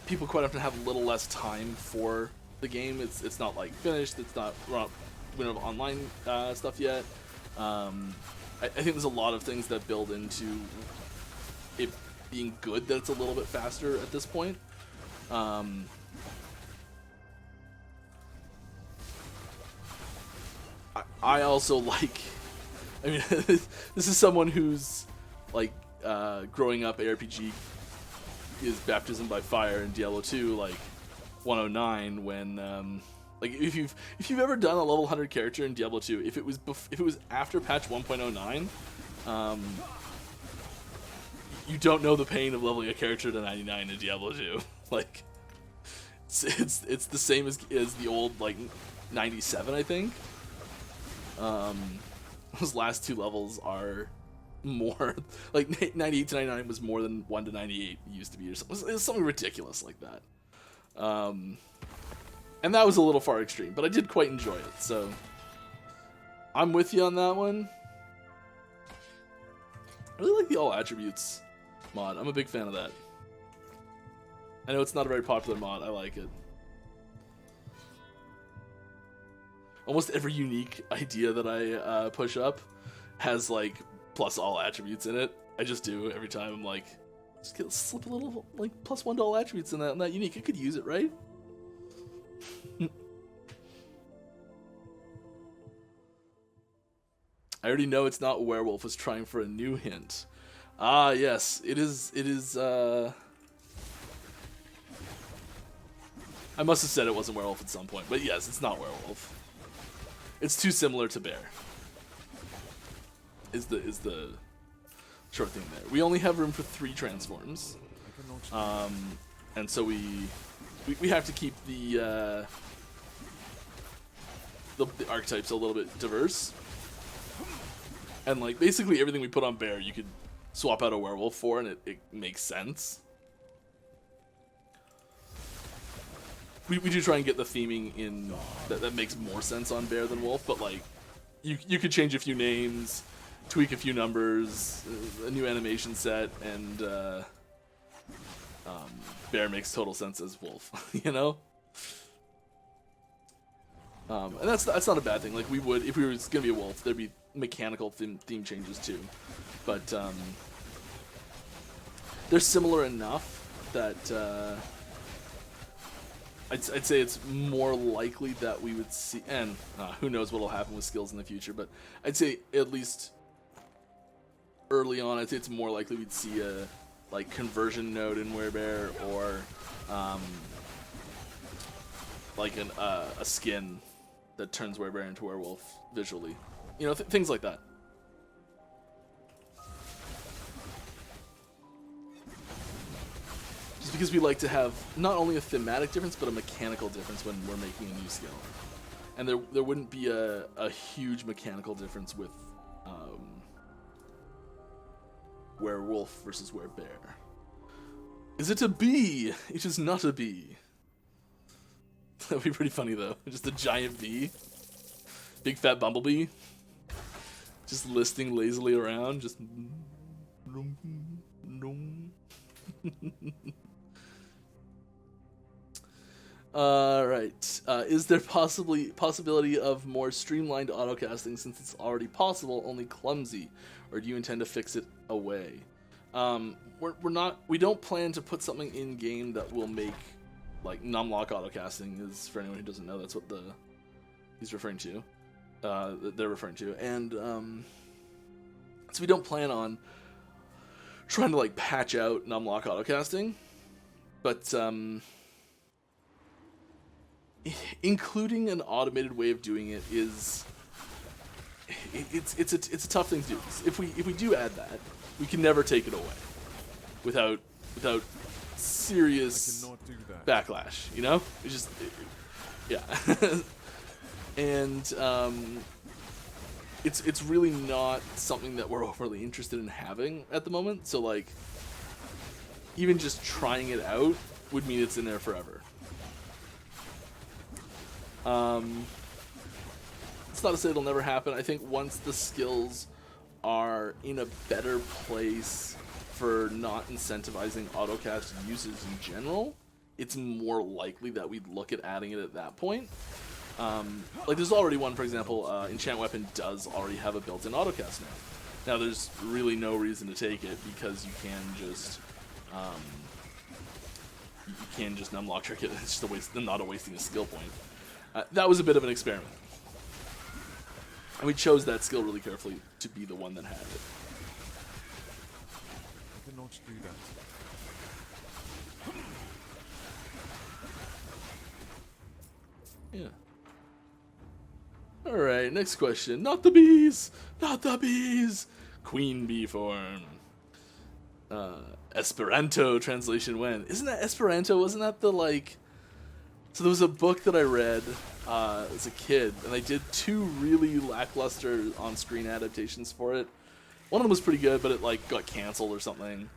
S1: people quite often have a little less time for the game. It's not like finished. It's not, we don't have online stuff yet. I think there's a lot of things that build into it being good that it's a little bit faster at this point. I also like, I mean, this is someone who's like growing up ARPG is Baptism by Fire in Diablo 2, like 109 when like if you've ever done a level 100 character in Diablo 2, if it was after patch 1.09, you don't know the pain of leveling a character to 99 in Diablo 2. Like it's the same as the old like 97, I think. those last two levels are more like 98 to 99 was more than 1 to 98 used to be, or something. It was something ridiculous like that. And that was a little far extreme, but I did quite enjoy it. So I'm with you on that one. I really like the all attributes mod. I'm a big fan of that. I know it's not a very popular mod. I like it. Almost every unique idea that I push up has like plus all attributes in it. I just do every time. I'm like, just slip a little like +1 to all attributes in that unique. I could use it, right? I already know it's not werewolf. Is trying for a new hint. Ah, yes, it is. It is. I must have said it wasn't werewolf at some point, but yes, it's not werewolf. It's too similar to bear. Is the short thing there. We only have room for 3 transforms, and so we have to keep the archetypes a little bit diverse. And like basically everything we put on bear, you could swap out a werewolf for, and it makes sense. We do try and get the theming in that makes more sense on bear than wolf, but like you could change a few names, tweak a few numbers, a new animation set, and bear makes total sense as wolf, you know. And that's not a bad thing. Like we would, if we were gonna be a wolf, there'd be mechanical theme changes too, but they're similar enough that. I'd say it's more likely that we would see, and who knows what will happen with skills in the future, but I'd say at least early on, I'd say it's more likely we'd see a like conversion node in werebear, or like a skin that turns werebear into werewolf visually, you know, things like that. Just because we like to have not only a thematic difference, but a mechanical difference when we're making a new skill. And there wouldn't be a huge mechanical difference with werewolf versus werebear. Is it a bee? It is not a bee. That'd be pretty funny though. Just a giant bee. Big fat bumblebee. Just listing lazily around, just Alright, is there possibility of more streamlined autocasting since it's already possible, only clumsy, or do you intend to fix it away? We don't plan to put something in game that will make, like, numlock autocasting is, for anyone who doesn't know, that's what he's referring to, they're referring to, and, so we don't plan on trying to, like, patch out numlock autocasting, but, including an automated way of doing it is it's a tough thing to do. If we do add that, we can never take it away without serious backlash, you know? It's just yeah. And it's really not something that we're overly interested in having at the moment. So like even just trying it out would mean it's in there forever. It's not to say it'll never happen. I think once the skills are in a better place for not incentivizing autocast usage in general, it's more likely that we'd look at adding it at that point. Like there's already one, for example, Enchant Weapon does already have a built-in autocast now. Now there's really no reason to take it because you can just numlock trick it. It's just a waste, not a wasting a skill point. That was a bit of an experiment. And we chose that skill really carefully to be the one that had it.
S2: I cannot do that.
S1: Yeah. Alright, next question. Not the bees! Not the bees! Queen bee form. Esperanto translation when? Isn't that Esperanto? Wasn't that the, like, So there was a book that I read as a kid, and I did 2 really lackluster on-screen adaptations for it. One of them was pretty good, but it like got canceled or something.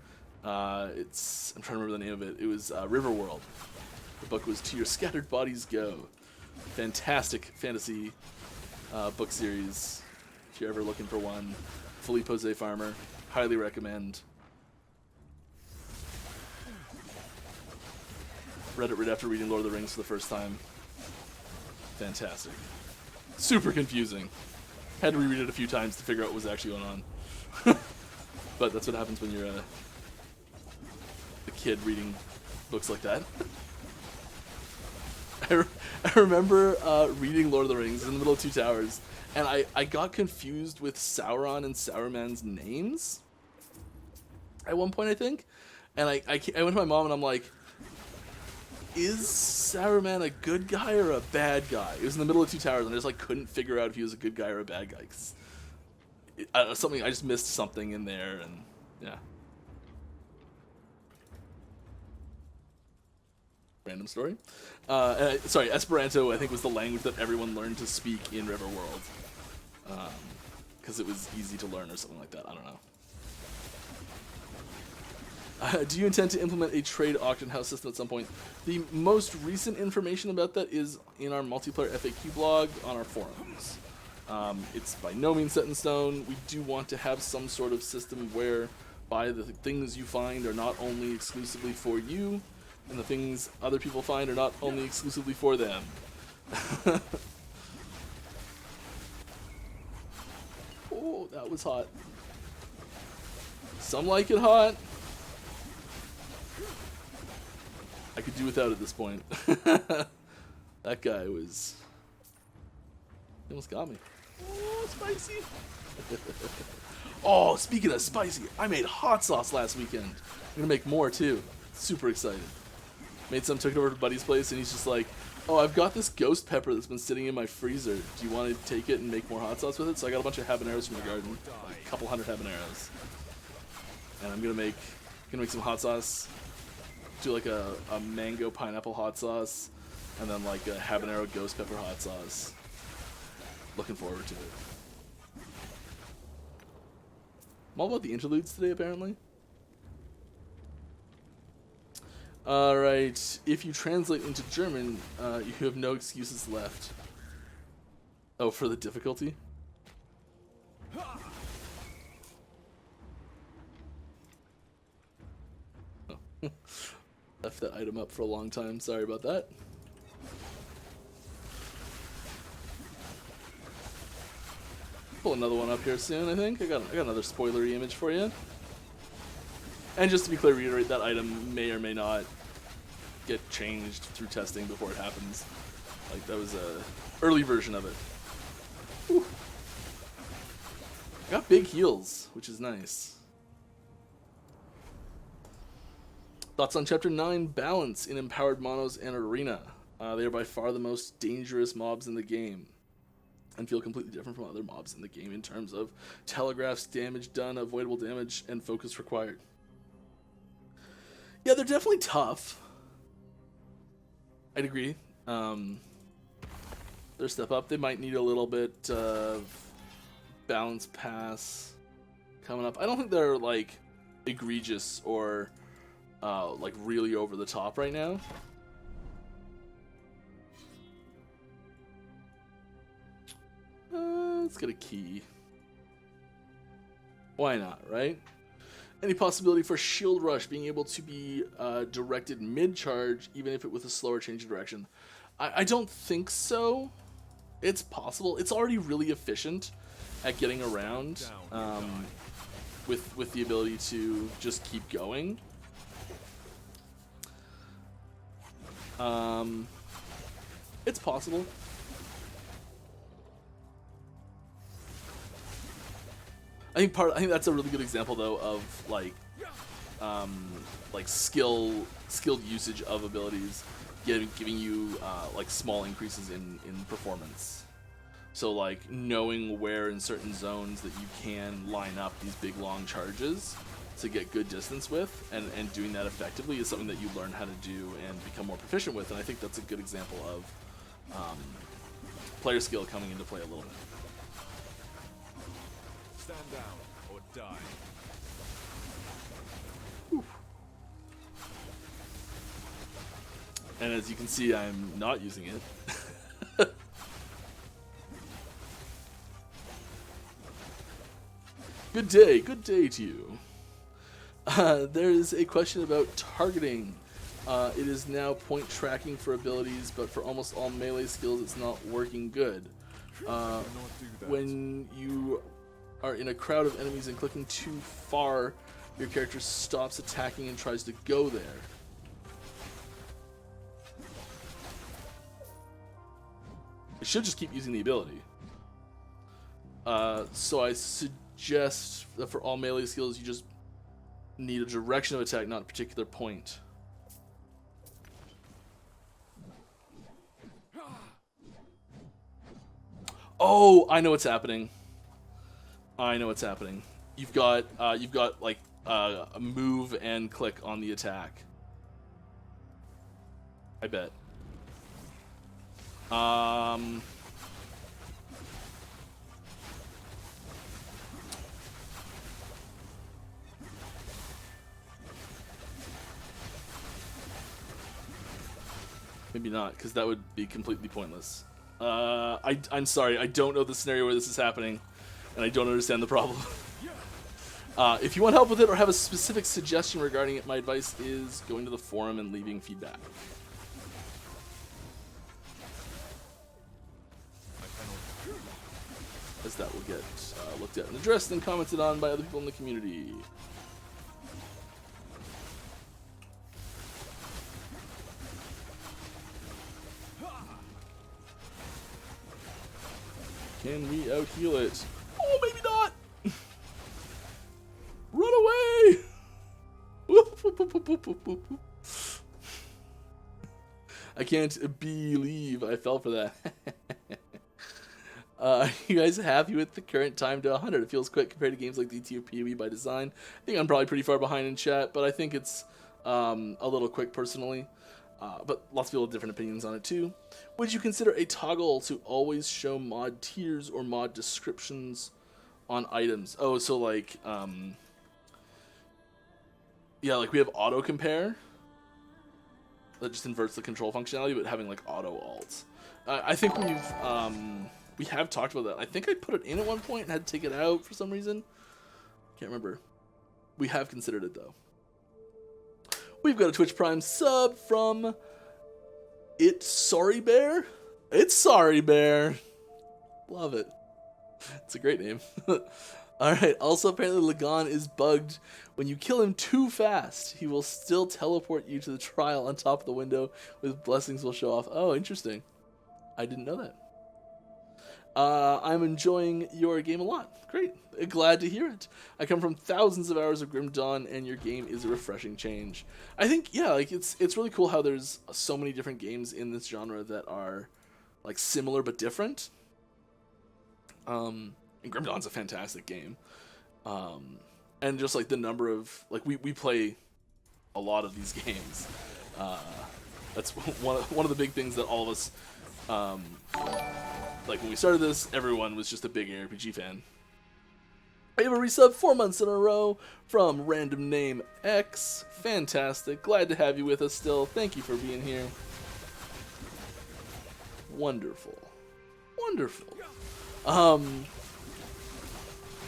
S1: I'm trying to remember the name of it. It was Riverworld. The book was To Your Scattered Bodies Go. Fantastic fantasy book series. If you're ever looking for one, Philippe Jose Farmer, highly recommend. Read it right after reading Lord of the Rings for the first time. Fantastic. Super confusing. Had to reread it a few times to figure out what was actually going on. But that's what happens when you're a kid reading books like that. I remember reading Lord of the Rings in the middle of Two Towers, and I got confused with Sauron and Saruman's names at one point, I think. And I went to my mom and I'm like, is Saruman a good guy or a bad guy? It was in the middle of Two Towers, and I just like couldn't figure out if he was a good guy or a bad guy. Cause I just missed something in there, and yeah. Random story. Sorry, Esperanto I think was the language that everyone learned to speak in Riverworld, because it was easy to learn or something like that. I don't know. Do you intend to implement a trade auction house system at some point? The most recent information about that is in our multiplayer FAQ blog on our forums. It's by no means set in stone. We do want to have some sort of system whereby the things you find are not only exclusively for you, and the things other people find are not only exclusively for them. Oh, that was hot. Some like it hot. I could do without at this point. That guy was... He almost got me. Oh, spicy. Oh, speaking of spicy, I made hot sauce last weekend. I'm gonna make more too. Super excited. Made some, took it over to Buddy's place, and he's just like, oh, I've got this ghost pepper that's been sitting in my freezer. Do you want to take it and make more hot sauce with it? So I got a bunch of habaneros from the garden, like a couple hundred habaneros. And I'm gonna make some hot sauce. Do like a mango pineapple hot sauce, and then like a habanero ghost pepper hot sauce. Looking forward to it. I'm all about the interludes today, apparently. Alright, if you translate into German, you have no excuses left. Oh, for the difficulty? Oh. Left that item up for a long time, sorry about that. Pull another one up here soon, I think. I got another spoilery image for you. And just to be clear, reiterate, that item may or may not get changed through testing before it happens. Like, that was a early version of it. Whew. I got big heals, which is nice. Thoughts on Chapter 9, Balance in Empowered Monos and Arena. They are by far the most dangerous mobs in the game, and feel completely different from other mobs in the game in terms of telegraphs, damage done, avoidable damage, and focus required. Yeah, they're definitely tough. I'd agree. They're a step up. They might need a little bit of balance pass coming up. I don't think they're like egregious or like really over the top right now. Let's get a key. Why not, right? Any possibility for Shield Rush being able to be directed mid-charge, even if it with a slower change of direction? I don't think so. It's possible. It's already really efficient at getting around with the ability to just keep going. It's possible. I think that's a really good example though of like skilled usage of abilities giving you like small increases in performance. So like knowing where in certain zones that you can line up these big long charges to get good distance with, and doing that effectively is something that you learn how to do and become more proficient with, and I think that's a good example of player skill coming into play a little bit.
S2: Stand down or die.
S1: Whew. And as you can see, I'm not using it. Good day to you. There is a question about targeting. It is now point tracking for abilities, but for almost all melee skills, it's not working good. When you are in a crowd of enemies and clicking too far, your character stops attacking and tries to go there. It should just keep using the ability. So I suggest that for all melee skills, you just need a direction of attack, not a particular point. Oh, I know what's happening. I know what's happening. You've got like a move and click on the attack. I bet. Maybe not, because that would be completely pointless. I'm sorry, I don't know the scenario where this is happening, and I don't understand the problem. If you want help with it or have a specific suggestion regarding it, my advice is going to the forum and leaving feedback. As that will get looked at and addressed and commented on by other people in the community. Can we out-heal it? Oh, maybe not! Run away! I can't believe I fell for that. You guys happy with the current time to 100? It feels quick compared to games like DT or PoE by design. I think I'm probably pretty far behind in chat, but I think it's a little quick personally. But lots of people have different opinions on it too. Would you consider a toggle to always show mod tiers or mod descriptions on items? Oh, so like, yeah, like we have auto compare. That just inverts the control functionality, but having like auto alt. I think we have talked about that. I think I put it in at one point and had to take it out for some reason. Can't remember. We have considered it though. We've got a Twitch Prime sub from It's Sorry Bear. It's Sorry Bear. Love it. It's a great name. Alright, also apparently Lagan is bugged. When you kill him too fast, he will still teleport you to the trial on top of the window with blessings will show off. Oh, interesting. I didn't know that. I'm enjoying your game a lot. Great. Glad to hear it. I come from thousands of hours of Grim Dawn, and your game is a refreshing change. I think, yeah, like it's really cool how there's so many different games in this genre that are like similar but different. And Grim Dawn's a fantastic game. And just like the number of like we play a lot of these games. That's one of the big things that all of us like when we started this, everyone was just a big RPG fan. We have a resub 4 months in a row from Random Name X. Fantastic. Glad to have you with us still. Thank you for being here. Wonderful. Wonderful.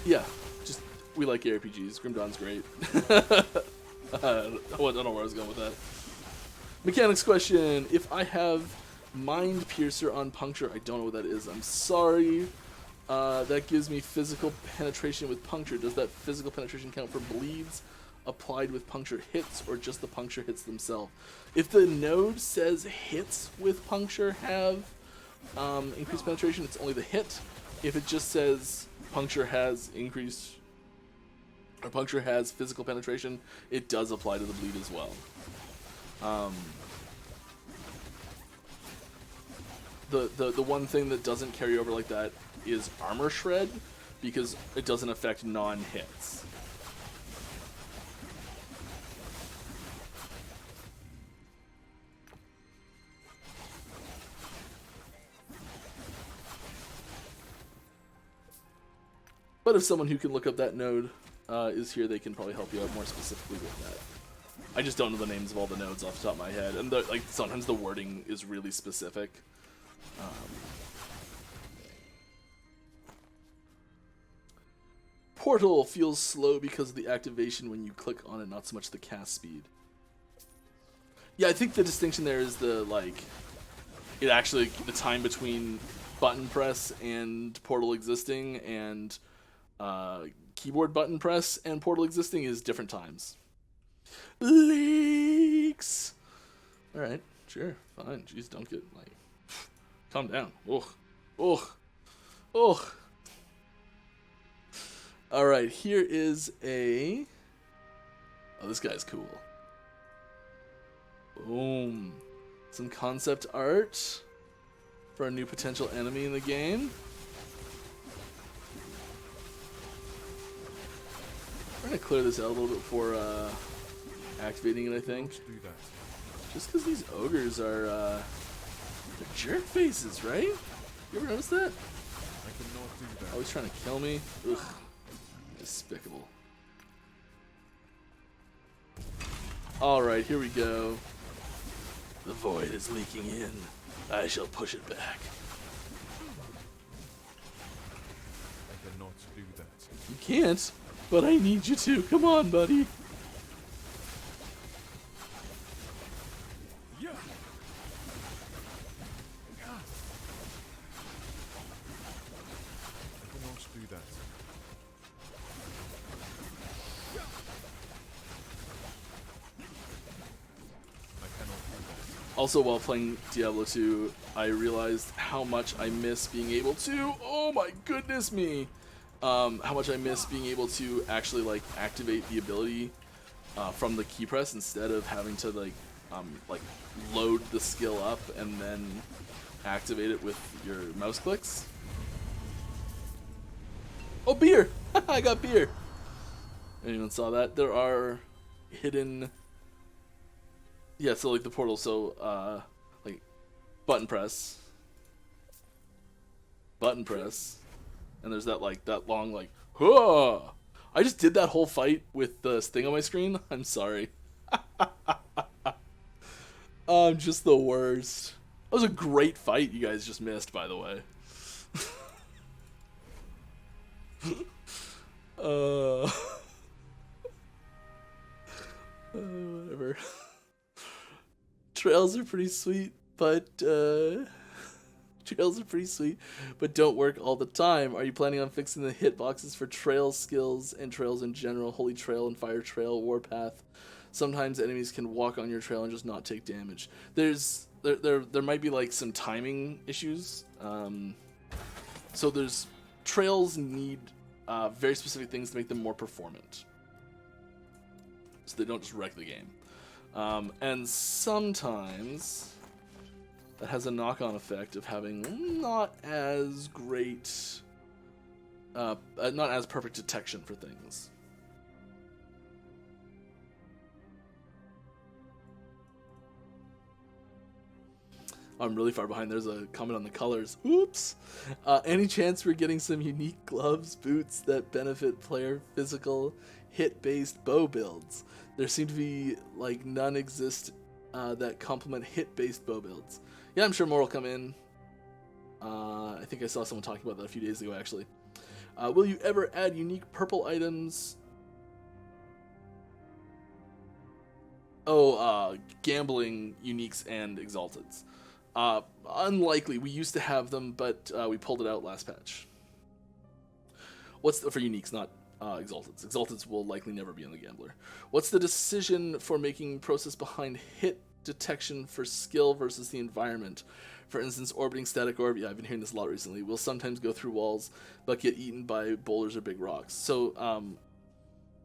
S1: Yeah, just we like ARPGs. Grim Dawn's great. I don't know where I was going with that. Mechanics question. If I have Mind Piercer on Puncture, I don't know what that is. I'm sorry. That gives me physical penetration with Puncture. Does that physical penetration count for bleeds applied with Puncture hits, or just the Puncture hits themselves? If the node says hits with Puncture have increased penetration, it's only the hit. If it just says Puncture has increased, or Puncture has physical penetration, it does apply to the bleed as well. The one thing that doesn't carry over like that is Armor Shred, because it doesn't affect non-hits. But if someone who can look up that node is here, they can probably help you out more specifically with that. I just don't know the names of all the nodes off the top of my head, and like sometimes the wording is really specific. Portal feels slow because of the activation when you click on it, not so much the cast speed. Yeah, I think the distinction there is the it actually the time between button press and portal existing and keyboard button press and portal existing is different times. Leaks. All right, sure, fine. Jeez, don't get calm down. Ugh, ugh, ugh. All right, here is a. Oh, this guy's cool. Boom. Some concept art for a new potential enemy in the game. We're gonna clear this out a little bit before activating it, I think. Just because these ogres are they're jerk faces, right? You ever notice that?
S2: I cannot do that.
S1: Always trying to kill me. Ugh. Despicable. Alright, here we go. The void is leaking in. I shall push it back.
S2: I cannot do that.
S1: You can't, but I need you to. Come on, buddy.
S2: Yeah. I cannot do that.
S1: Also, while playing Diablo 2, I realized how much I miss being able to. Oh my goodness me! How much I miss being able to actually activate the ability from the key press instead of having to load the skill up and then activate it with your mouse clicks. Oh, beer! I got beer. Anyone saw that? There are hidden. Yeah, so the portal, so button press, and there's that that long huh! I just did that whole fight with the thing on my screen. I'm sorry. I'm just the worst. That was a great fight you guys just missed, by the way. Whatever. Trails are pretty sweet, but don't work all the time. Are you planning on fixing the hitboxes for trail skills and trails in general? Holy Trail and Fire Trail, Warpath. Sometimes enemies can walk on your trail and just not take damage. There might be some timing issues. So there's trails need very specific things to make them more performant, so they don't just wreck the game. And sometimes that has a knock-on effect of having not as great, not as perfect detection for things. I'm really far behind. There's a comment on the colors. Oops. Any chance we're getting some unique gloves, boots that benefit player physical hit-based bow builds? There seem to be none exist that complement hit-based bow builds. Yeah, I'm sure more will come in. I think I saw someone talking about that a few days ago, actually. Will you ever add unique purple items? Oh, gambling uniques and exalteds. Unlikely. We used to have them, but we pulled it out last patch. For uniques, not exalteds. Exalteds will likely never be on the gambler. What's the decision for making process behind hit detection for skill versus the environment? For instance, orbiting static orb. Yeah, I've been hearing this a lot recently. Will sometimes go through walls, but get eaten by boulders or big rocks. So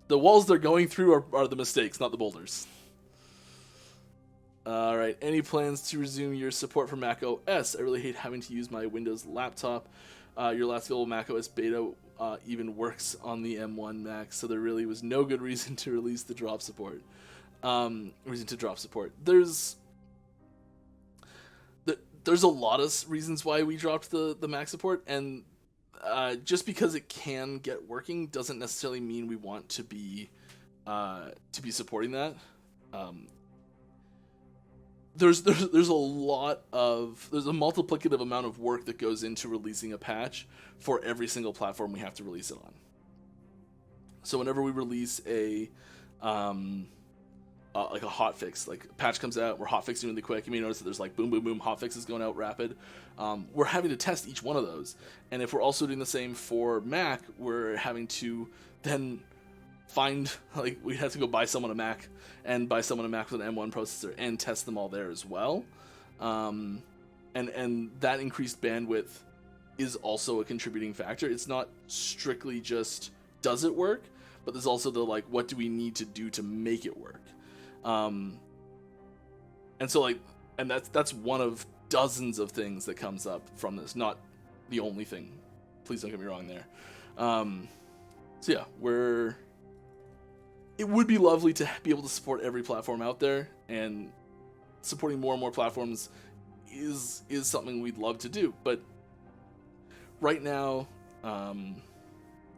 S1: the walls they're going through are the mistakes, not the boulders. Alright, any plans to resume your support for Mac OS? I really hate having to use my Windows laptop. Your last available Mac OS beta even works on the M1 Mac, so there really was no good reason to release the drop support. There's a lot of reasons why we dropped the Mac support, and just because it can get working doesn't necessarily mean we want to be supporting that. There's a multiplicative amount of work that goes into releasing a patch for every single platform we have to release it on. So whenever we release a like a hotfix, like a patch comes out, we're hotfixing really quick. You may notice that there's like boom, boom, boom, hotfixes going out rapid. We're having to test each one of those, and if we're also doing the same for Mac, we're having to then find, like, we have to go buy someone a Mac and buy someone a Mac with an M1 processor and test them all there as well. And that increased bandwidth is also a contributing factor. It's not strictly just does it work, but there's also the like, what do we need to do to make it work? And so like, and that's one of dozens of things that comes up from this, not the only thing. Please don't get me wrong there. So yeah, it would be lovely to be able to support every platform out there, and supporting more and more platforms is something we'd love to do. But right now,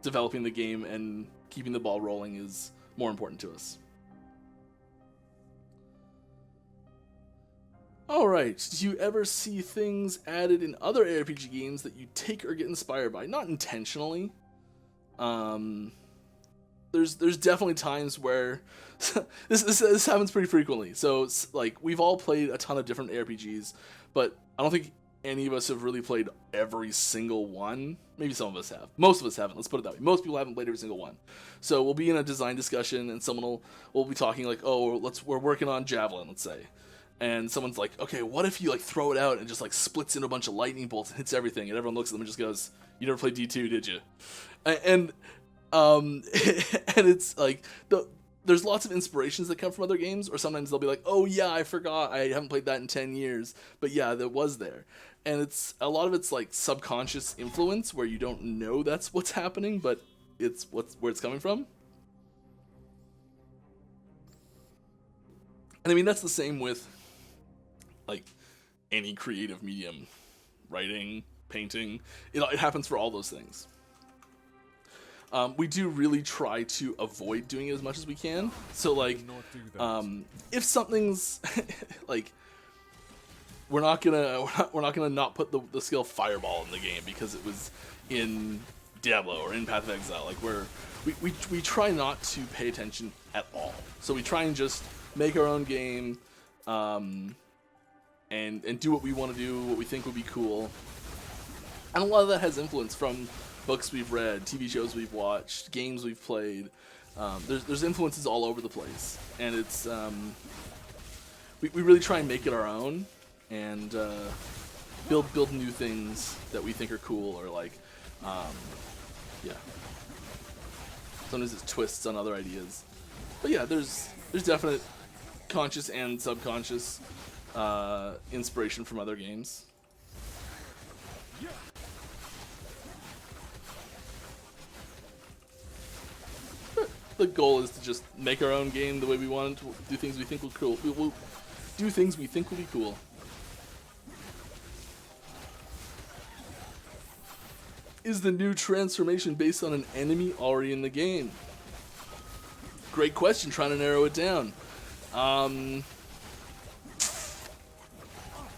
S1: developing the game and keeping the ball rolling is more important to us. Alright, do you ever see things added in other ARPG games that you take or get inspired by? Not intentionally. There's definitely times where this happens pretty frequently. So like, we've all played a ton of different ARPGs, but I don't think any of us have really played every single one. Maybe some of us have. Most of us haven't. Let's put it that way. Most people haven't played every single one. So we'll be in a design discussion, and someone will be talking like, "Oh, we're working on Javelin," let's say. And someone's like, okay, what if you like throw it out and just like splits into a bunch of lightning bolts and hits everything? And everyone looks at them and just goes, "You never played D2, did you?" And and it's like, there's lots of inspirations that come from other games, or sometimes they'll be like, "Oh yeah, I forgot, I haven't played that in 10 years. But yeah, that was there." And it's a lot of it's like subconscious influence where you don't know that's what's happening, but it's where it's coming from. And I mean, that's the same with like any creative medium, writing, painting. It happens for all those things. We do really try to avoid doing it as much as we can. So like, if something's like, we're not gonna not put the skill Fireball in the game because it was in Diablo or in Path of Exile. Like, we try not to pay attention at all. So we try and just make our own game, and do what we want to do, what we think would be cool. And a lot of that has influence from books we've read, TV shows we've watched, games we've played. There's influences all over the place, and it's we really try and make it our own, and build new things that we think are cool, or like yeah. Sometimes it's twists on other ideas, but yeah, there's definite conscious and subconscious inspiration from other games. The goal is to just make our own game the way we want it, to do things we think will cool. We'll do things we think will be cool. Is the new transformation based on an enemy already in the game? Great question, trying to narrow it down.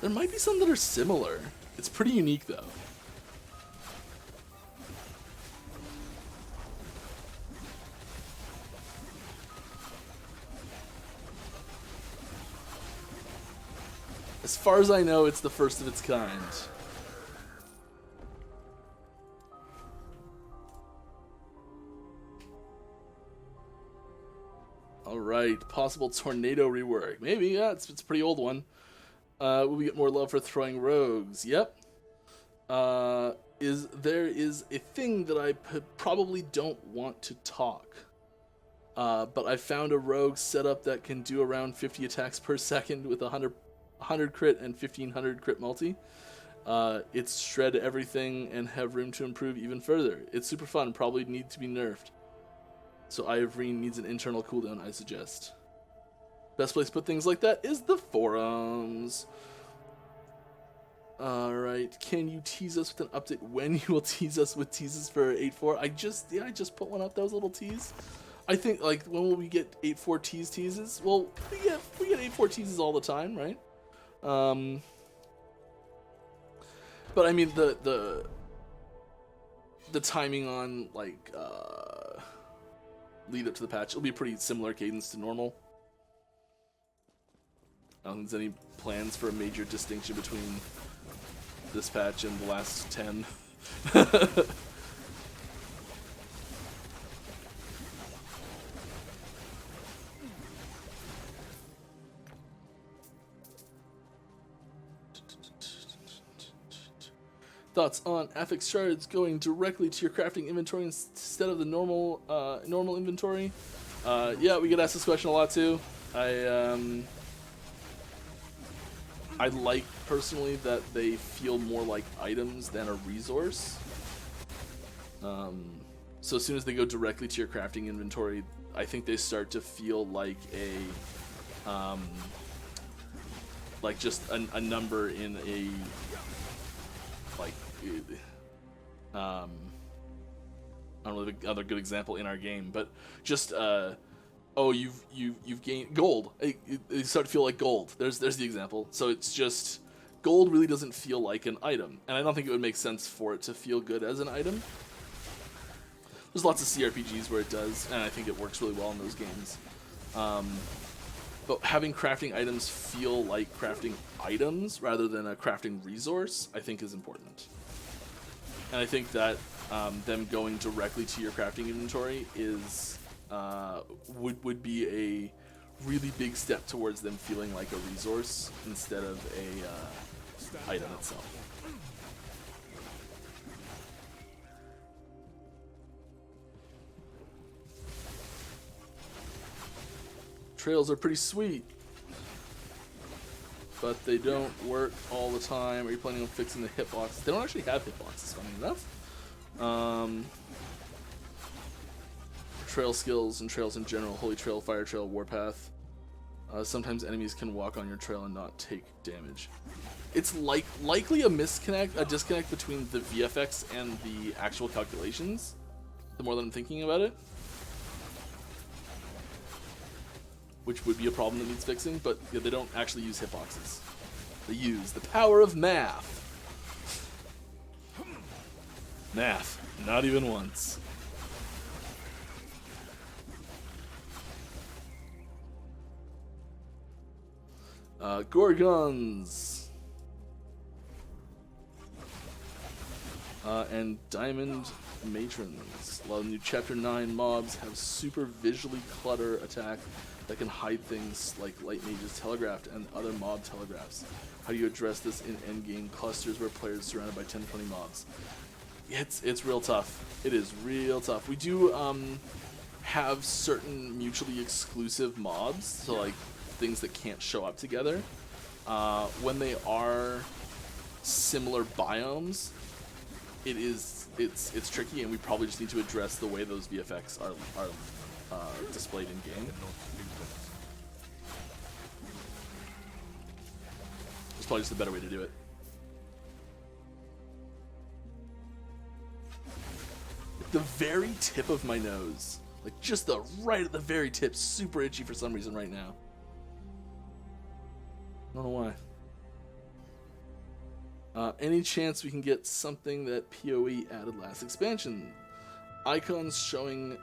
S1: There might be some that are similar. It's pretty unique though. As far as I know, it's the first of its kind. Alright, possible tornado rework. Maybe, yeah, it's a pretty old one. Will we get more love for throwing rogues? Yep. There is a thing that I probably don't want to talk. But I found a rogue setup that can do around 50 attacks per second with 100 crit and 1500 crit multi. It's shred everything and have room to improve even further. It's super fun, probably needs to be nerfed. So Eye of Reen needs an internal cooldown, I suggest. Best place to put things like that is the forums. Alright, can you tease us with an update when you will tease us with teases for 8.4? I just put one up. That was a little tease. I think, like, when will we get 8.4 teases? Well, we get 8.4 teases all the time, right? But I mean the timing on like lead up to the patch, it'll be a pretty similar cadence to normal. I don't think there's any plans for a major distinction between this patch and the last 10. Thoughts on affix shards going directly to your crafting inventory instead of the normal inventory? Yeah, we get asked this question a lot too. I like personally that they feel more like items than a resource. So as soon as they go directly to your crafting inventory, I think they start to feel like like just a number in a like I don't know another good example in our game, but just oh, you've gained gold. They start to feel like gold. There's the example. So it's just gold really doesn't feel like an item, and I don't think it would make sense for it to feel good as an item. There's lots of CRPGs where it does, and I think it works really well in those games. But having crafting items feel like crafting items rather than a crafting resource, I think is important. And I think that them going directly to your crafting inventory is would be a really big step towards them feeling like a resource instead of a item itself. Trails are pretty sweet, but they don't work all the time. Are you planning on fixing the hitboxes? They don't actually have hitboxes, funny enough. Trail skills and trails in general, Holy Trail, Fire Trail, Warpath. Sometimes enemies can walk on your trail and not take damage. It's likely a disconnect between the VFX and the actual calculations, the more that I'm thinking about it. Which would be a problem that needs fixing, but yeah, they don't actually use hitboxes. They use the power of math. Math, not even once. Gorgons. And Diamond Matrons. A lot of new Chapter 9 mobs have super visually clutter attack that can hide things like Light Mage's Telegraphed and other mob telegraphs. How do you address this in endgame clusters where players are surrounded by 10-20 mobs? It's real tough. It is real tough. We do have certain mutually exclusive mobs, so like things that can't show up together. When they are similar biomes, it's tricky, and we probably just need to address the way those VFX are displayed in game. It's probably just a better way to do it. The very tip of my nose, like just right at the very tip, super itchy for some reason right now. I don't know why. Any chance we can get something that PoE added last expansion? Icons showing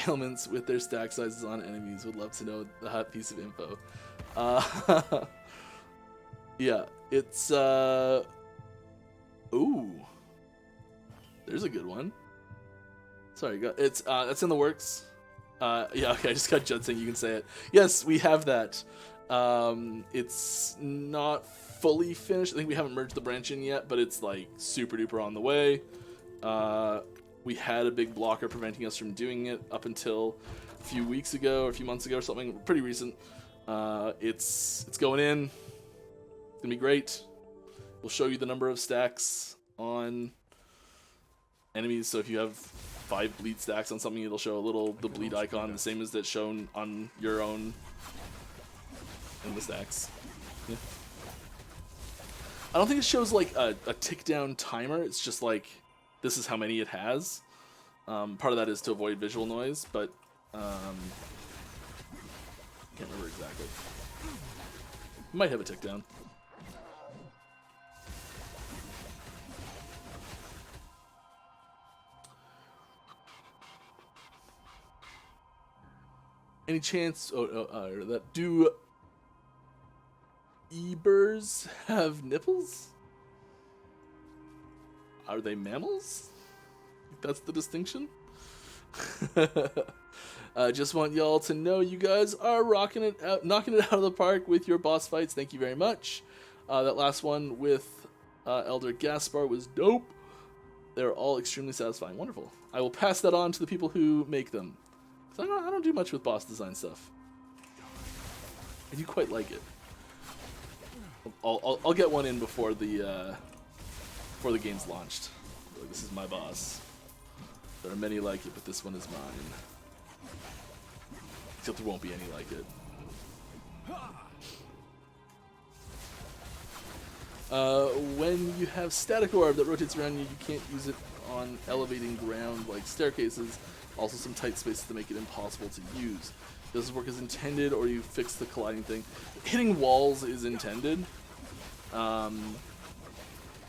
S1: ailments with their stack sizes on enemies. Would love to know the hot piece of info. Yeah, it's ooh, there's a good one. Sorry, it's that's in the works. Yeah, okay, I just got Judd saying you can say it. Yes, we have that. It's not fully finished. I think we haven't merged the branch in yet, but it's like super duper on the way. We had a big blocker preventing us from doing it up until a few weeks ago or a few months ago or something pretty recent. It's going in. It's gonna be great. We'll show you the number of stacks on enemies. So if you have 5 bleed stacks on something, it'll show the bleed icon, the same as that's shown on your own in the stacks. Yeah. I don't think it shows like a tick down timer. It's just like this is how many it has. Part of that is to avoid visual noise, but can't remember exactly. Might have a tick down. Any chance that do Ebers have nipples? Are they mammals? That's the distinction. Just want y'all to know you guys are rocking it out, knocking it out of the park with your boss fights. Thank you very much. That last one with Elder Gaspar was dope. They're all extremely satisfying. Wonderful. I will pass that on to the people who make them. I don't do much with boss design stuff. I do quite like it. I'll get one in before the game's launched. Like, this is my boss. There are many like it, but this one is mine. Except there won't be any like it. When you have static orb that rotates around you, you can't use it on elevating ground like staircases. Also some tight spaces to make it impossible to use. Does it work as intended, or you fix the colliding thing? Hitting walls is intended.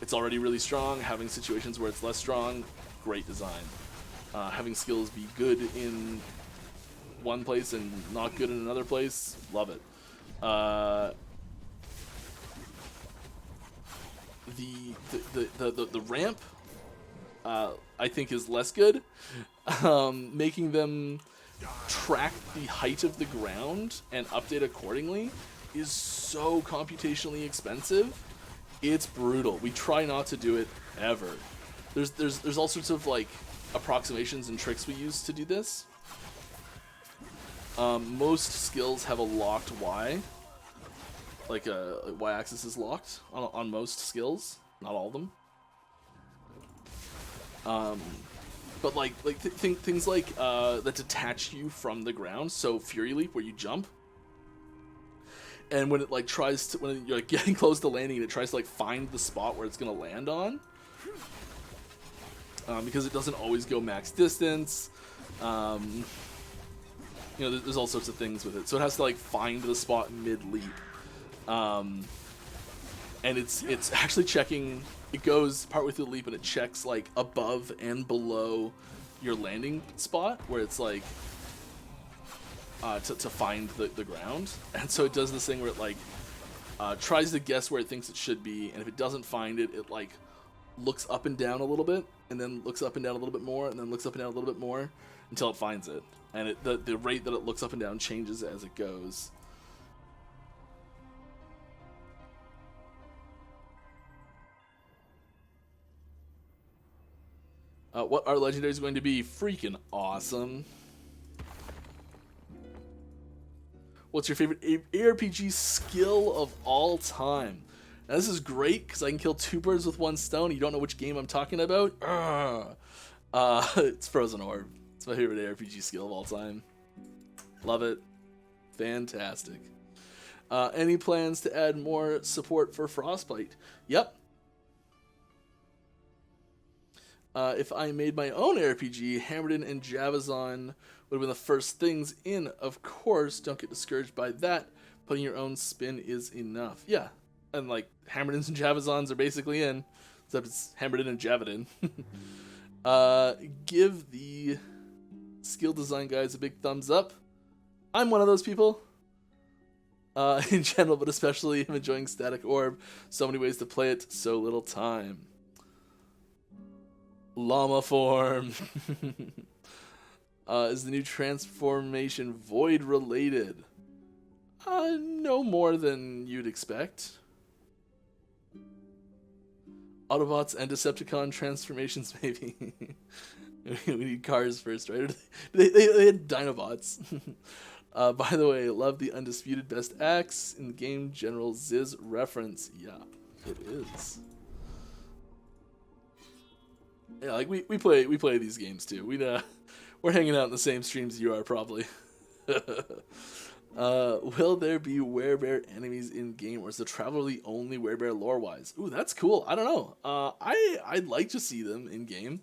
S1: It's already really strong. Having situations where it's less strong, great design. Having skills be good in one place and not good in another place, love it. The ramp, I think, is less good. Making them track the height of the ground and update accordingly is so computationally expensive. It's brutal. We try not to do it ever. There's all sorts of like approximations and tricks we use to do this. Most skills have a locked Y. Like a Y-axis is locked on most skills, not all of them. But things like that detach you from the ground. So Fury Leap, where you jump, and when it like tries to, when you're like getting close to landing, it tries to like find the spot where it's gonna land on. Because it doesn't always go max distance. You know, there's all sorts of things with it. So it has to like find the spot mid-leap. And it's actually checking, it goes partway through the leap and it checks like above and below your landing spot where it's like to find the ground. And so it does this thing where it like tries to guess where it thinks it should be, and if it doesn't find it, it like looks up and down a little bit, and then looks up and down a little bit more, and then looks up and down a little bit more until it finds it. And the rate that it looks up and down changes as it goes. What our legendary is going to be freaking awesome. What's your favorite ARPG skill of all time? Now, this is great because I can kill two birds with one stone. You don't know which game I'm talking about? It's Frozen Orb. It's my favorite ARPG skill of all time. Love it. Fantastic. Any plans to add more support for Frostbite? Yep. If I made my own RPG, Hammerden and Javazon would have been the first things in. Of course, don't get discouraged by that. Putting your own spin is enough. Yeah, and like Hammerdens and Javazons are basically in, except it's Hammerden and Javadin. Give the skill design guys a big thumbs up. I'm one of those people. In general, but especially I'm enjoying Static Orb. So many ways to play it, so little time. Llama form. Is the new transformation void related? No more than you'd expect. Autobots and Decepticon transformations, maybe. We need cars first, right? They had Dinobots. By the way, love the undisputed best axe in the game. General Ziz reference. Yeah, it is. Yeah, like we play these games too. We're hanging out in the same streams you are probably. Will there be werebear enemies in game, or is the Traveler the only werebear lore wise? Ooh, that's cool. I don't know. I'd like to see them in game,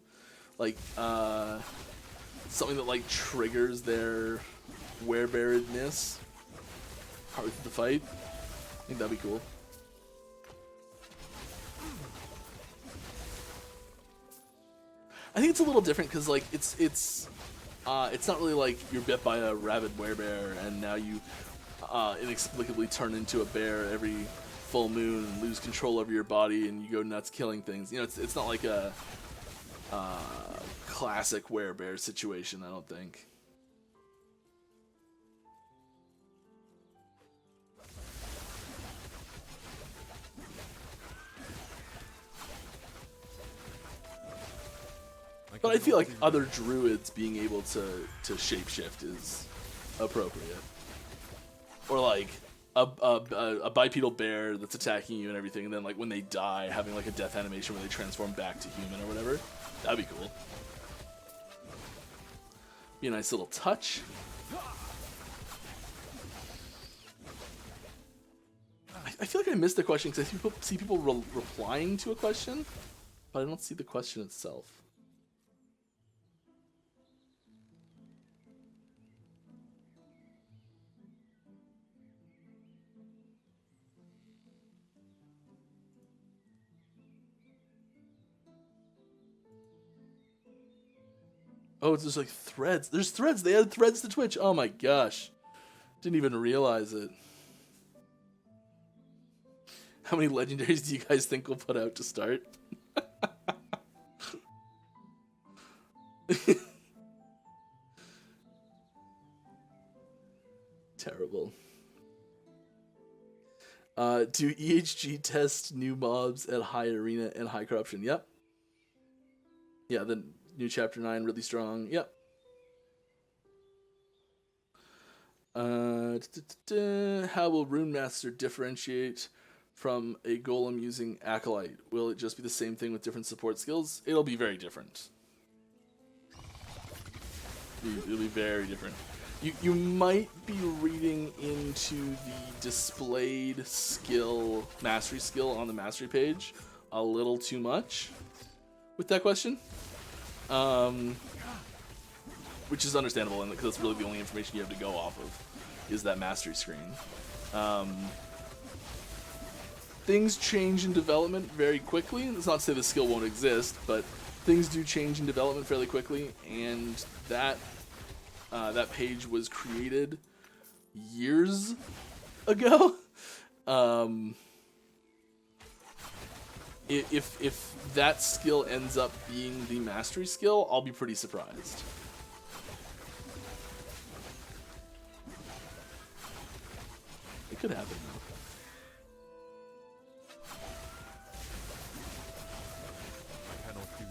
S1: like something that like triggers their werebearedness partway through the fight. I think that'd be cool. I think it's a little different because like it's not really like you're bit by a rabid werebear and now you inexplicably turn into a bear every full moon and lose control over your body and you go nuts killing things. You know, it's not like a classic werebear situation, I don't think. But I feel like other druids being able to shapeshift is appropriate. Or like a bipedal bear that's attacking you and everything, and then like when they die, having like a death animation where they transform back to human or whatever. That'd be cool. Be a nice little touch. I feel like I missed the question because I see people replying to a question, but I don't see the question itself. Oh, it's just like threads. There's threads. They added threads to Twitch. Oh my gosh. Didn't even realize it. How many legendaries do you guys think we'll put out to start? Terrible. Do EHG test new mobs at high arena and high corruption? Yep. Yeah, the new chapter 9 really strong. Yep. How will Rune Master differentiate from a golem using Acolyte? Will it just be the same thing with different support skills? It'll be very different. It'll be very different. You might be reading into the displayed skill, mastery skill on the mastery page a little too much with that question. Which is understandable, because that's really the only information you have to go off of, is that mastery screen. Things change in development very quickly. That's not to say the skill won't exist, but things do change in development fairly quickly, and that page was created years ago. If that skill ends up being the mastery skill, I'll be pretty surprised. It could happen though.
S2: I cannot do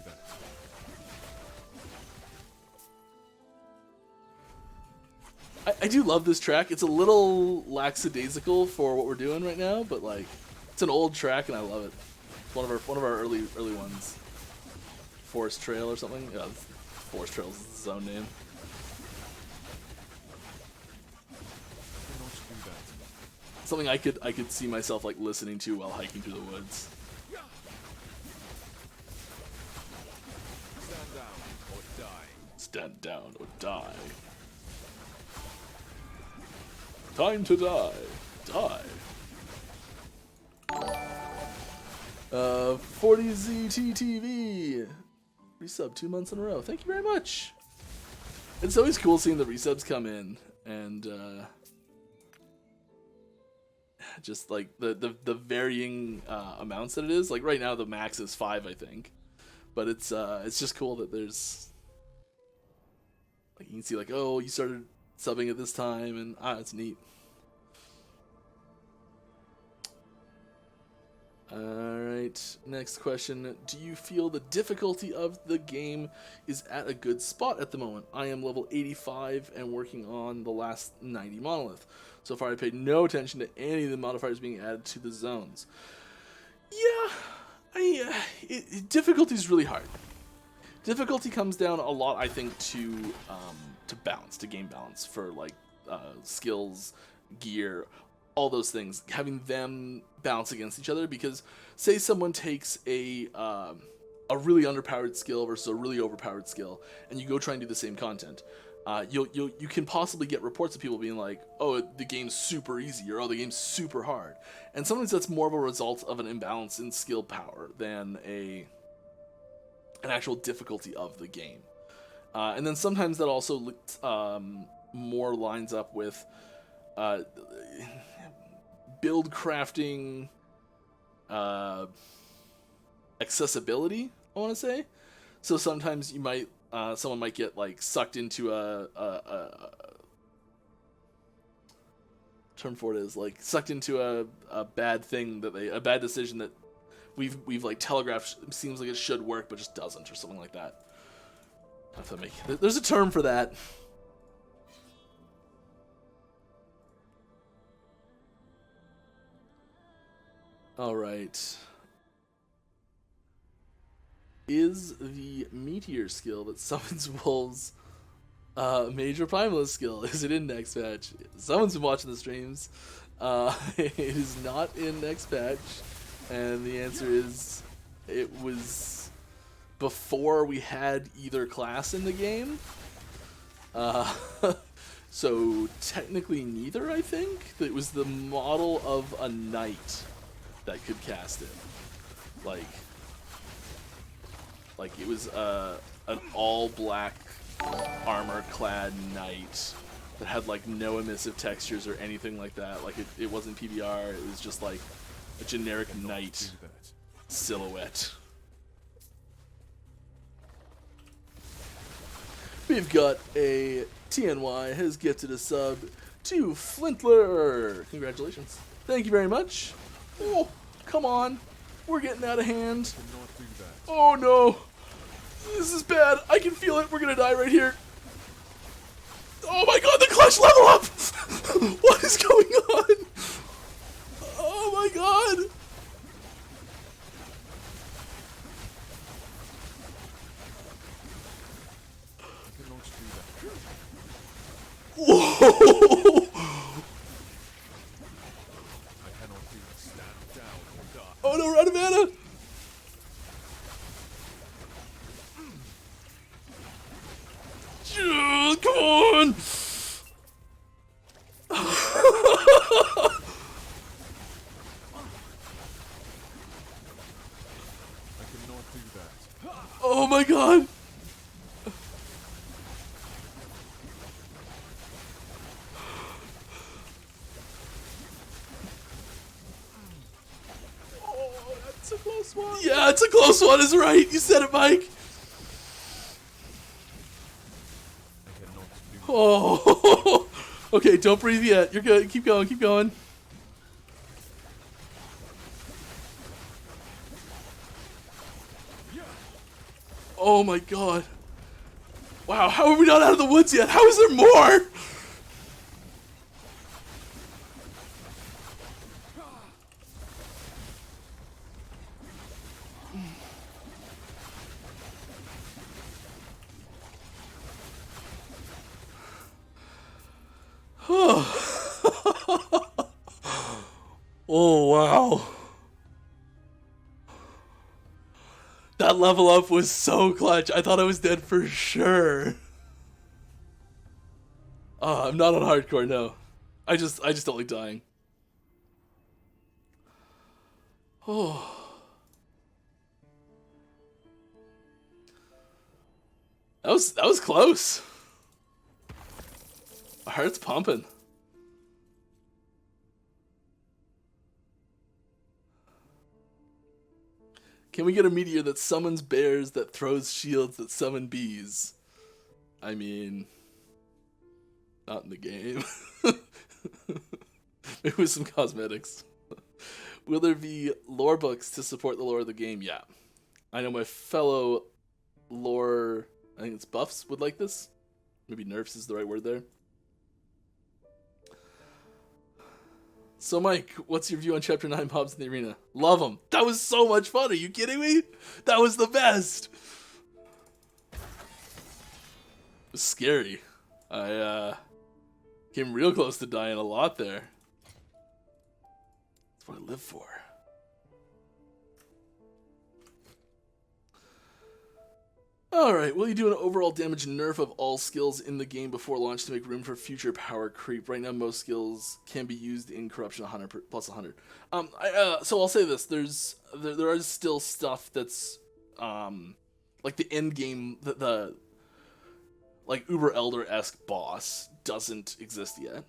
S2: that.
S1: I do love this track. It's a little lackadaisical for what we're doing right now, but like, it's an old track and I love it. It's one of our early ones. Forest Trail or something. Yeah, Forest Trail is its own name. Something I could see myself like listening to while hiking through the woods.
S2: Stand down or die.
S1: Stand down or die. Time to die. Die. 40ZTTV. Resub 2 months in a row. Thank you very much. It's always cool seeing the resubs come in and just like the varying amounts that it is. Like right now the max is 5, I think. But it's just cool that there's like you can see like, oh, you started subbing at this time, and it's neat. Alright, next question. Do you feel the difficulty of the game is at a good spot at the moment? I am level 85 and working on the last 90 monolith. So far I paid no attention to any of the modifiers being added to the zones. Yeah, difficulty is really hard. Difficulty comes down a lot, I think, to balance, to game balance for like skills, gear, all those things, having them balance against each other. Because say someone takes a really underpowered skill versus a really overpowered skill, and you go try and do the same content, you can possibly get reports of people being like, oh, the game's super easy, or oh, the game's super hard. And sometimes that's more of a result of an imbalance in skill power than an actual difficulty of the game. And then sometimes that also more lines up with build crafting accessibility, I want to say. So sometimes you might someone might get like sucked into a term for it is like sucked into a bad thing that a bad decision that we've like telegraphed seems like it should work but just doesn't, or something like that. There's a term for that. All right. Is the meteor skill that summons wolves major primalist skill? Is it in next patch? Someone's been watching the streams. It is not in next patch, and the answer is it was before we had either class in the game. So technically neither, I think. It was the model of a knight that could cast it. Like it was an all-black armor-clad knight that had like no emissive textures or anything like that. Like it wasn't PBR. It was just like a generic knight silhouette. We've got a TNY has gifted a sub to Flintler. Congratulations. Thank you very much. Oh, come on. We're getting out of hand. Oh no. This is bad. I can feel it. We're gonna die right here. Oh my god, the clutch level up! What is going on? Oh my god. Whoa! Oh no, we're out of mana! Come on! Oh my god! Oh, that's a close one. Yeah, it's a close one, is right. You said it, Mike. Oh, okay, don't breathe yet. You're good. Keep going, keep going. Oh my god. Wow, how are we not out of the woods yet? How is there more? Oh, wow. That level up was so clutch. I thought I was dead for sure. I'm not on hardcore, no. I just don't like dying. Oh. That was close. My heart's pumping. Can we get a meteor that summons bears that throws shields that summon bees? I mean, not in the game. Maybe with some cosmetics. Will there be lore books to support the lore of the game? Yeah. I know my fellow lore, I think it's buffs, would like this. Maybe nerfs is the right word there. So, Mike, what's your view on Chapter 9 mobs in the arena? Love them. That was so much fun. Are you kidding me? That was the best. It was scary. Came real close to dying a lot there. That's what I live for. Alright, will you do an overall damage nerf of all skills in the game before launch to make room for future power creep? Right now, most skills can be used in Corruption 100 plus 100. So I'll say this: there is still stuff that's like the end game, the like Uber Elder-esque boss doesn't exist yet.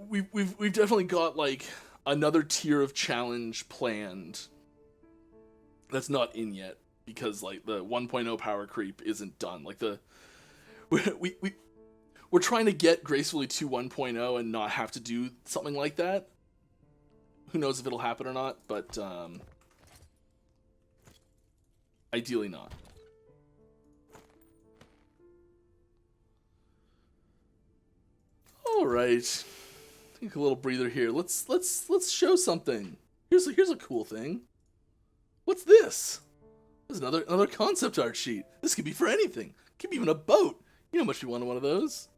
S1: We've definitely got like another tier of challenge planned that's not in yet because like the 1.0 power creep isn't done. Like we're trying to get gracefully to 1.0 and not have to do something like that. Who knows if it'll happen or not, but ideally not. All right. Take a little breather here. Let's show something. Here's a cool thing. What's this? There's another concept art sheet. This could be for anything. Could be even a boat. You know how much you wanted one of those.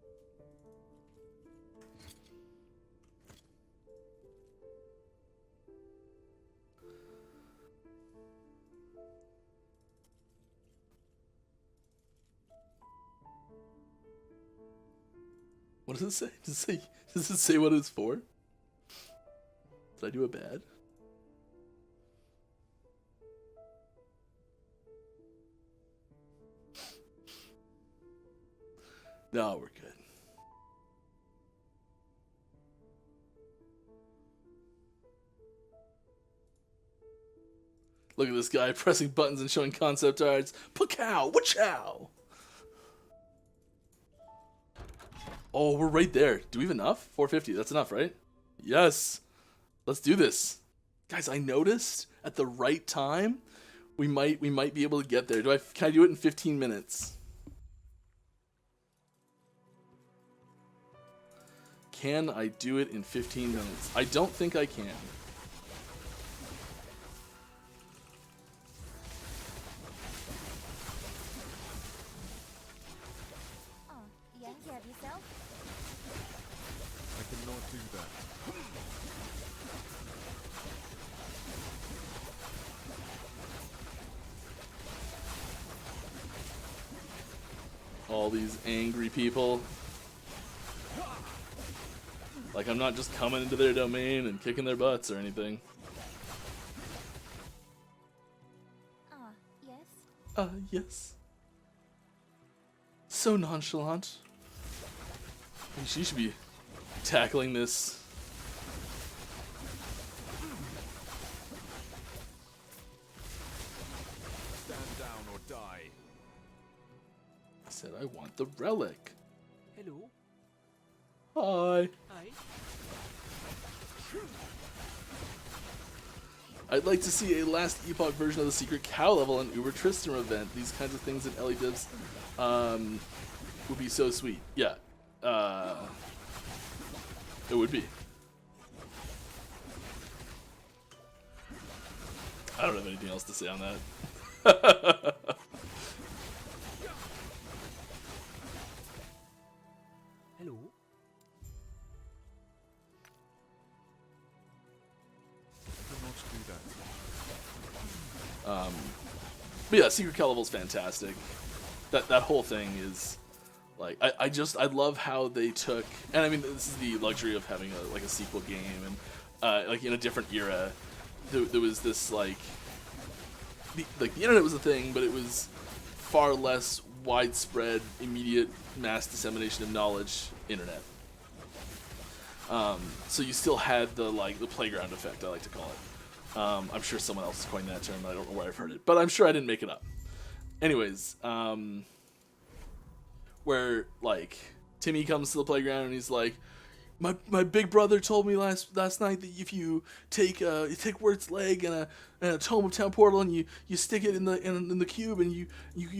S1: What does it say? Does it say what it's for? Did I do it bad? No, we're good. Look at this guy pressing buttons and showing concept arts. Pacow! Wachow! Oh, we're right there. Do we have enough? 450. That's enough, right? Yes. Let's do this. Guys, I noticed at the right time we might be able to get there. Can I do it in 15 minutes? Can I do it in 15 minutes? I don't think I can.
S2: I cannot do that.
S1: All these angry people. Like I'm not just coming into their domain and kicking their butts or anything.
S3: Yes.
S1: Yes. So nonchalant. I think she should be tackling this.
S2: Stand down or die.
S1: I said I want the relic.
S4: Hello.
S1: Hi.
S4: Hi.
S1: I'd like to see a last Epoch version of the secret cow level and Uber Tristram event. These kinds of things in LA Divs would be so sweet. Yeah. It would be. I don't have anything else to say on that.
S4: Hello.
S2: I cannot do that.
S1: But yeah, Secret Cow level is fantastic. That whole thing is like I love how they took, and I mean this is the luxury of having a sequel game and like in a different era. There was this like the internet was a thing, but it was far less widespread, immediate mass dissemination of knowledge internet. So you still had the playground effect, I like to call it. I'm sure someone else has coined that term. I don't know where I've heard it, but I'm sure I didn't make it up. Anyways, where like Timmy comes to the playground and he's like, my big brother told me last night that if you take Wirt's leg and a Tome of Town portal and you stick it in the cube and you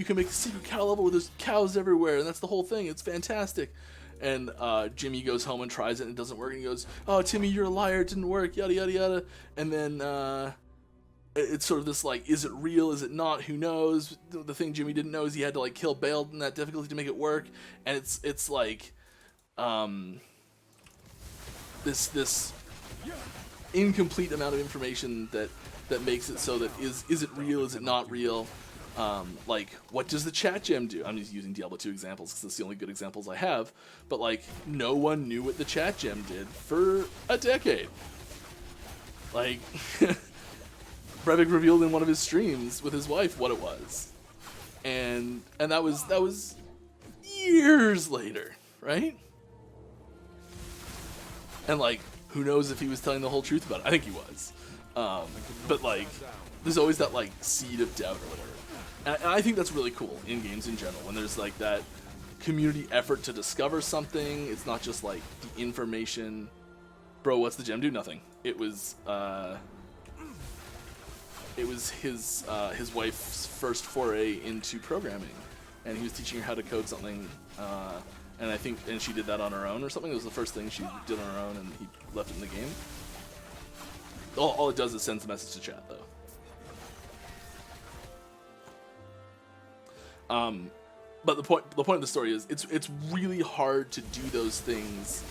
S1: can make a secret cow level where there's cows everywhere, and that's the whole thing. It's fantastic. And Jimmy goes home and tries it and it doesn't work, and he goes, "Oh, Timmy, you're a liar, it didn't work, yada yada yada." And then it's sort of this like, is it real? Is it not? Who knows? The thing Jimmy didn't know is he had to like kill Bale in that difficulty to make it work, and it's like, this incomplete amount of information that makes it so that is it real? Is it not real? Like, what does the chat gem do? I'm just using Diablo 2 examples because that's the only good examples I have. But like, no one knew what the chat gem did for a decade. Like, Brevik revealed in one of his streams with his wife what it was, and that was years later, right? And like, who knows if he was telling the whole truth about it? I think he was, but like, there's always that like seed of doubt or whatever. And I think that's really cool in games in general, when there's like that community effort to discover something. It's not just like the information. Bro, what's the gem do? Nothing. It was his wife's first foray into programming, and he was teaching her how to code something, and she did that on her own or something. It was the first thing she did on her own, and he left it in the game. All it does is sends a message to chat, though. But the point of the story is it's really hard to do those things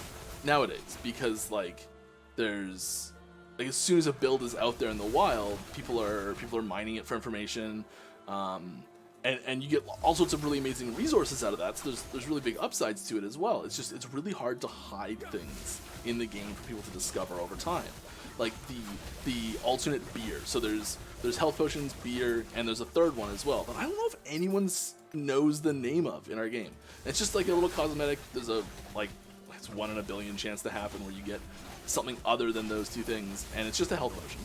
S1: nowadays, because like, there's like, as soon as a build is out there in the wild, people are mining it for information, and you get all sorts of really amazing resources out of that. So there's really big upsides to it as well. It's really hard to hide things in the game for people to discover over time. Like the alternate beer. So there's health potions, beer, and there's a third one as well, but I don't know if anyone knows the name of in our game. It's just like a little cosmetic. There's a like, it's 1 in a billion chance to happen where you get something other than those two things, and it's just a health potion.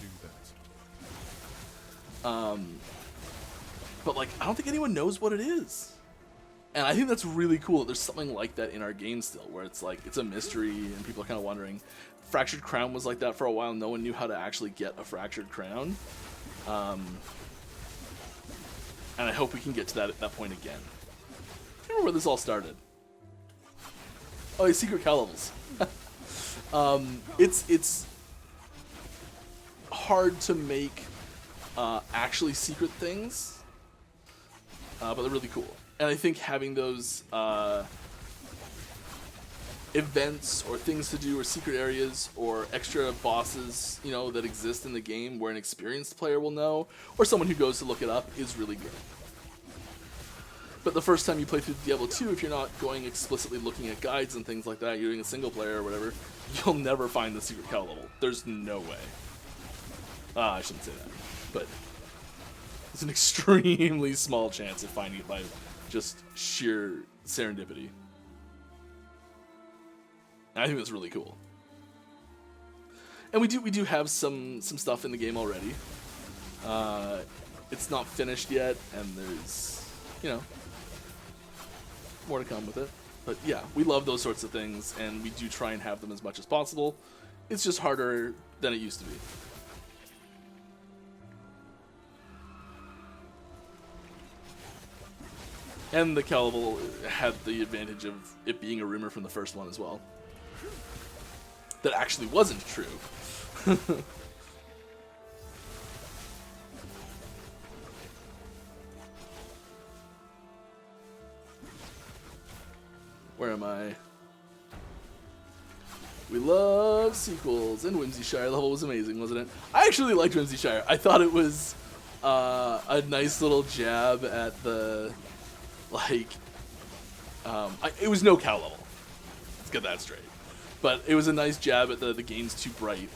S1: But like, I don't think anyone knows what it is, and I think that's really cool that there's something like that in our game still, where it's like, it's a mystery and people are kind of wondering. Fractured Crown was like that for a while. No one knew how to actually get a Fractured Crown, and I hope we can get to that point again. I remember where this all started. Oh, it's secret cow levels. It's hard to make actually secret things, but they're really cool. And I think having those events or things to do or secret areas or extra bosses, you know, that exist in the game where an experienced player will know, or someone who goes to look it up, is really good. But the first time you play through Diablo 2, if you're not going explicitly looking at guides and things like that, you're doing a single player or whatever, you'll never find the secret cow level. There's no way. I shouldn't say that, but it's an extremely small chance of finding it by just sheer serendipity. I think that's really cool. And we do have some stuff in the game already. It's not finished yet, and there's, you know, more to come with it. But yeah, we love those sorts of things, and we do try and have them as much as possible. It's just harder than it used to be. And the cow level had the advantage of it being a rumor from the first one as well. That actually wasn't true. Where am I? We love sequels, and Whimsyshire level was amazing, wasn't it? I actually liked Whimsyshire. I thought it was a nice little jab at the, like, it was no cow level. Let's get that straight. But it was a nice jab at the game's too bright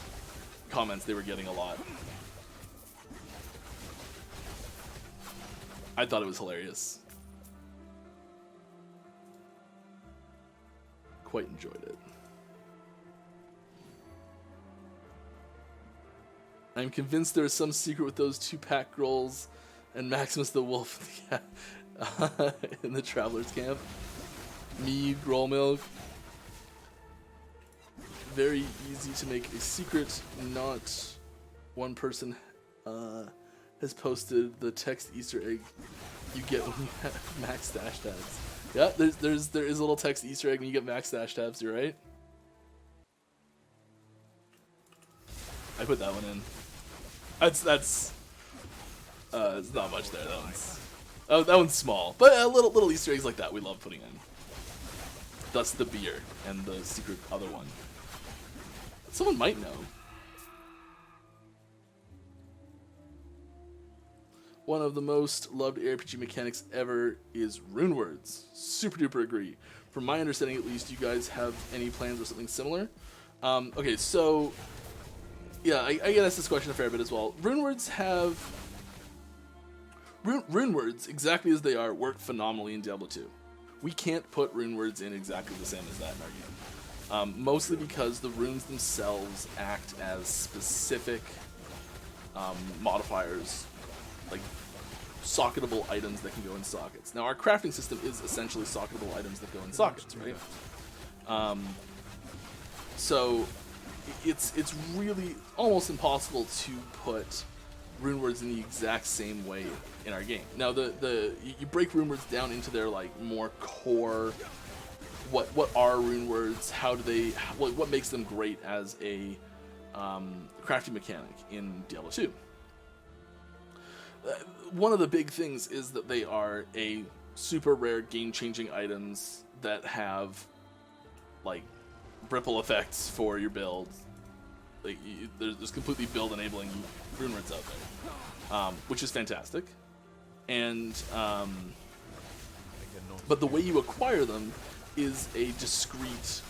S1: comments they were getting a lot. I thought it was hilarious. Quite enjoyed it. I'm convinced there is some secret with those 2 pack girls and Maximus the Wolf in the Traveler's Camp. Me, Groll Milk. Very easy to make a secret. Not one person has posted the text Easter egg you get when you have max dash tabs. Yeah, there is a little text Easter egg when you get max dash tabs. You're right. I put that one in. That's There's not much there. That one's small, but little Easter eggs like that we love putting in. Thus the beer and the secret other one. Someone might know. One of the most loved ARPG mechanics ever is rune words. Super duper agree. From my understanding, at least, you guys have any plans or something similar? Okay, so yeah, I get asked this question a fair bit as well. Rune words have rune words, exactly as they are, work phenomenally in Diablo 2. We can't put rune words in exactly the same as that in our game. Mostly because the runes themselves act as specific modifiers, like socketable items that can go in sockets. Now, our crafting system is essentially socketable items that go in sockets, right? So it's really almost impossible to put rune words in the exact same way in our game. Now, you break rune words down into their like more core. What are rune words? How do they? What makes them great as a crafting mechanic in Diablo 2? One of the big things is that they are a super rare game-changing items that have like ripple effects for your build. Like there's completely build enabling rune words out there, which is fantastic. And but the way you acquire them is a discrete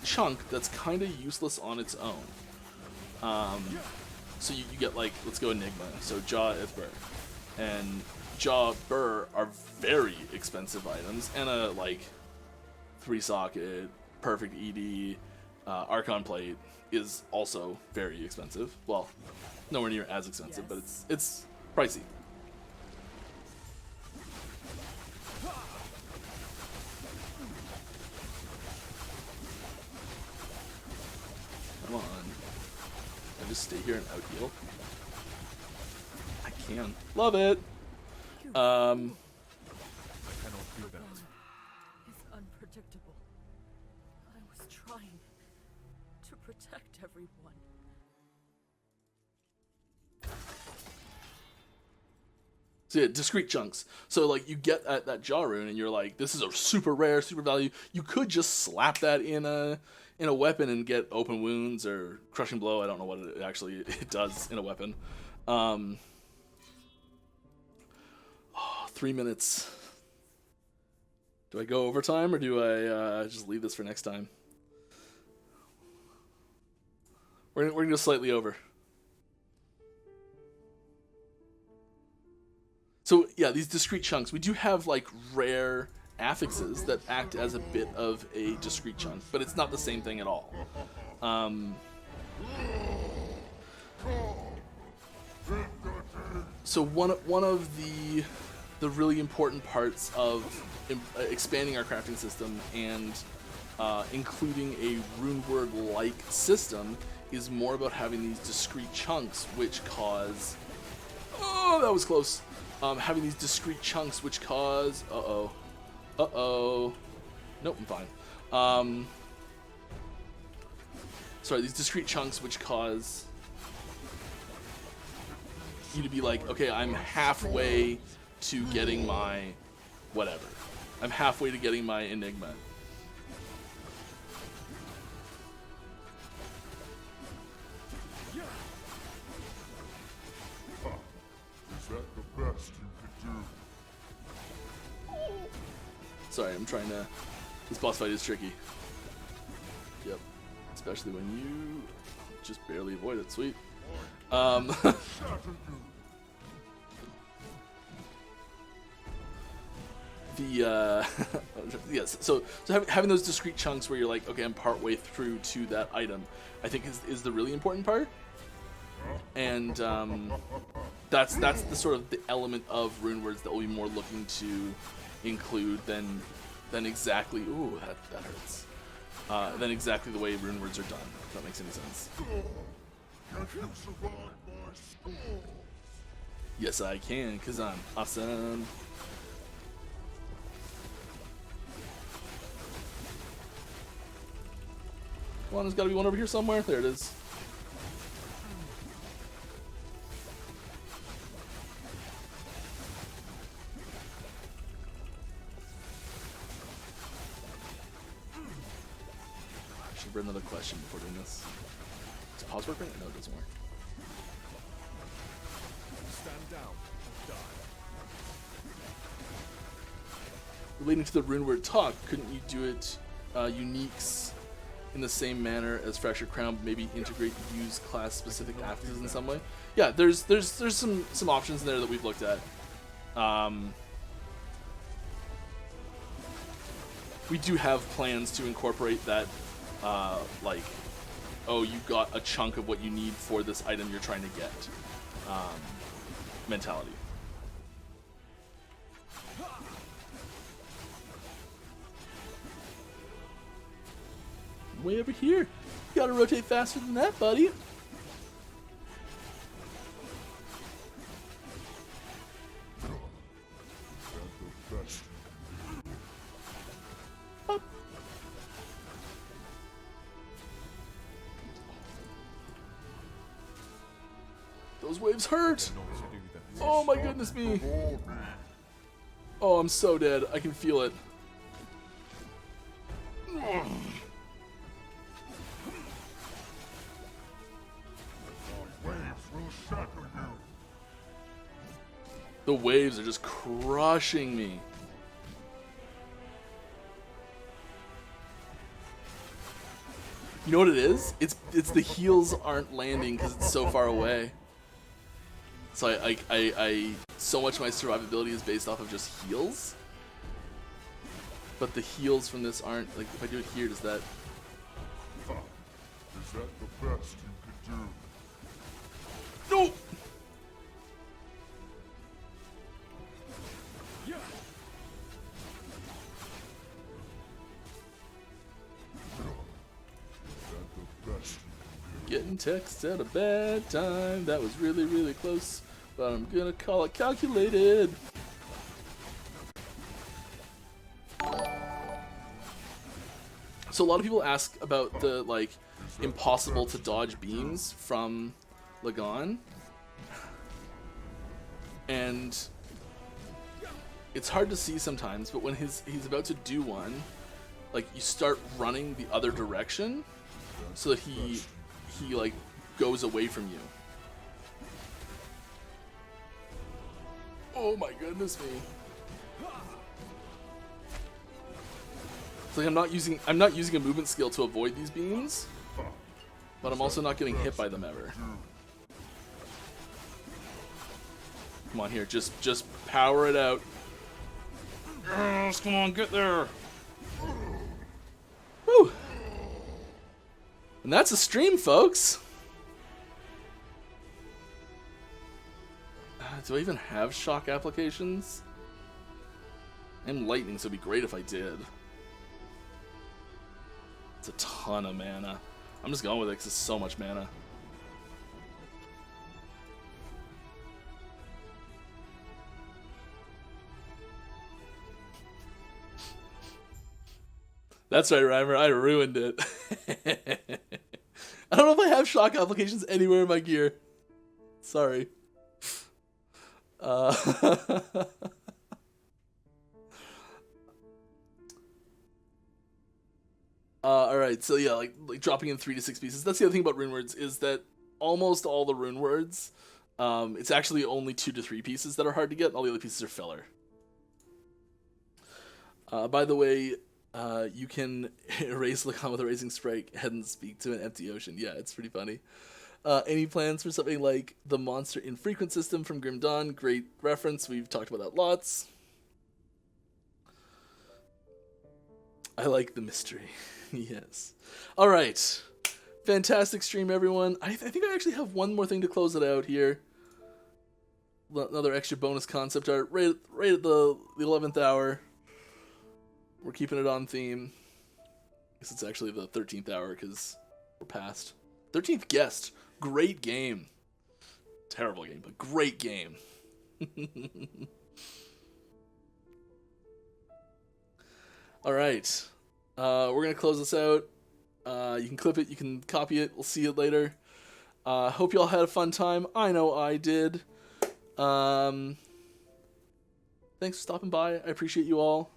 S1: chunk that's kind of useless on its own. So you get like, let's go Enigma. So Jaw, Ithbur, and Jaw, Burr are very expensive items, and a like 3-socket perfect ED Archon plate is also very expensive. Well, nowhere near as expensive, but it's pricey. Come on. Can I just stay here and out-heal? I can. Love it!
S2: I cannot do that.
S3: It's unpredictable. I was trying to protect everyone.
S1: So yeah, discrete chunks. So like you get that Jaw rune and you're like, this is a super rare, super value. You could just slap that in a weapon and get open wounds or crushing blow. I don't know what it actually it does in a weapon. 3 minutes. Do I go overtime or do I just leave this for next time? We're gonna go slightly over. So yeah, these discrete chunks. We do have like rare affixes that act as a bit of a discrete chunk, but it's not the same thing at all. So one of the really important parts of expanding our crafting system and including a rune word like system is more about having these discrete chunks which cause. Oh, that was close. Having these discrete chunks which cause. Nope, I'm fine. Sorry, these discrete chunks which cause you to be like, okay, I'm halfway to getting my whatever. I'm halfway to getting my Enigma.
S5: Is that the best you could do?
S1: Sorry, I'm trying to. This boss fight is tricky. Yep. Especially when you just barely avoid it. Sweet. Yes. So having those discrete chunks where you're like, okay, I'm partway through to that item, I think is the really important part. And that's the sort of the element of rune words that we'll be more looking to include than exactly. Ooh, that hurts. Than exactly the way rune words are done. If that makes any sense. Yes, I can, cause I'm awesome. Come on, there's gotta be one over here somewhere. There it is. remember another question before doing this. Does pause work right? No, it doesn't work.
S2: Stand down or die.
S1: Relating to the rune word talk, couldn't you do it uniques in the same manner as Fracture Crown, but maybe integrate and use class specific affixes in some way? Yeah, there's some options in there that we've looked at. We do have plans to incorporate that, like, oh, you got a chunk of what you need for this item you're trying to get mentality. Way over here. You gotta rotate faster than that, buddy. Up. Those waves hurt. Oh my goodness me. Oh, I'm so dead. I can feel it. The waves are just crushing me. You know what it is? It's the heals aren't landing because it's so far away. So I so much of my survivability is based off of just heals. But the heals from this aren't, like, if I do it here, does that...
S5: Is that the best you could do?
S1: No! Getting text at a bad time. That was really, really close, but I'm gonna call it calculated. So a lot of people ask about the, like, impossible to dodge beams from Lagon. And it's hard to see sometimes, but when he's about to do one, like, you start running the other direction so that he like goes away from you. Oh my goodness me. It's like I'm not using a movement skill to avoid these beams, but I'm also not getting hit by them ever. Come on here, just power it out. Yes, come on, get there. Woo! And that's a stream, folks. Do I even have shock applications? I'm lightning, so it'd be great if I did. It's a ton of mana. I'm just going with it because it's so much mana. That's right, Reimer. I ruined it. I don't know if I have shock applications anywhere in my gear. Sorry. Alright, so yeah, like dropping in 3 to 6 pieces. That's the other thing about rune words, is that almost all the rune words, it's actually only 2 to 3 pieces that are hard to get, and all the other pieces are filler. By the way, you can erase Lacan with a Raising Sprite and speak to an empty ocean. Yeah, it's pretty funny. Any plans for something like the Monster Infrequent system from Grim Dawn? Great reference. We've talked about that lots. I like the mystery. Yes. All right. Fantastic stream, everyone. I think I actually have one more thing to close it out here. Another extra bonus concept art right at the 11th hour. We're keeping it on theme. I guess it's actually the 13th hour because we're past. 13th guest. Great game. Terrible game, but great game. All right. We're going to close this out. You can clip it. You can copy it. We'll see it later. Hope you all had a fun time. I know I did. Thanks for stopping by. I appreciate you all.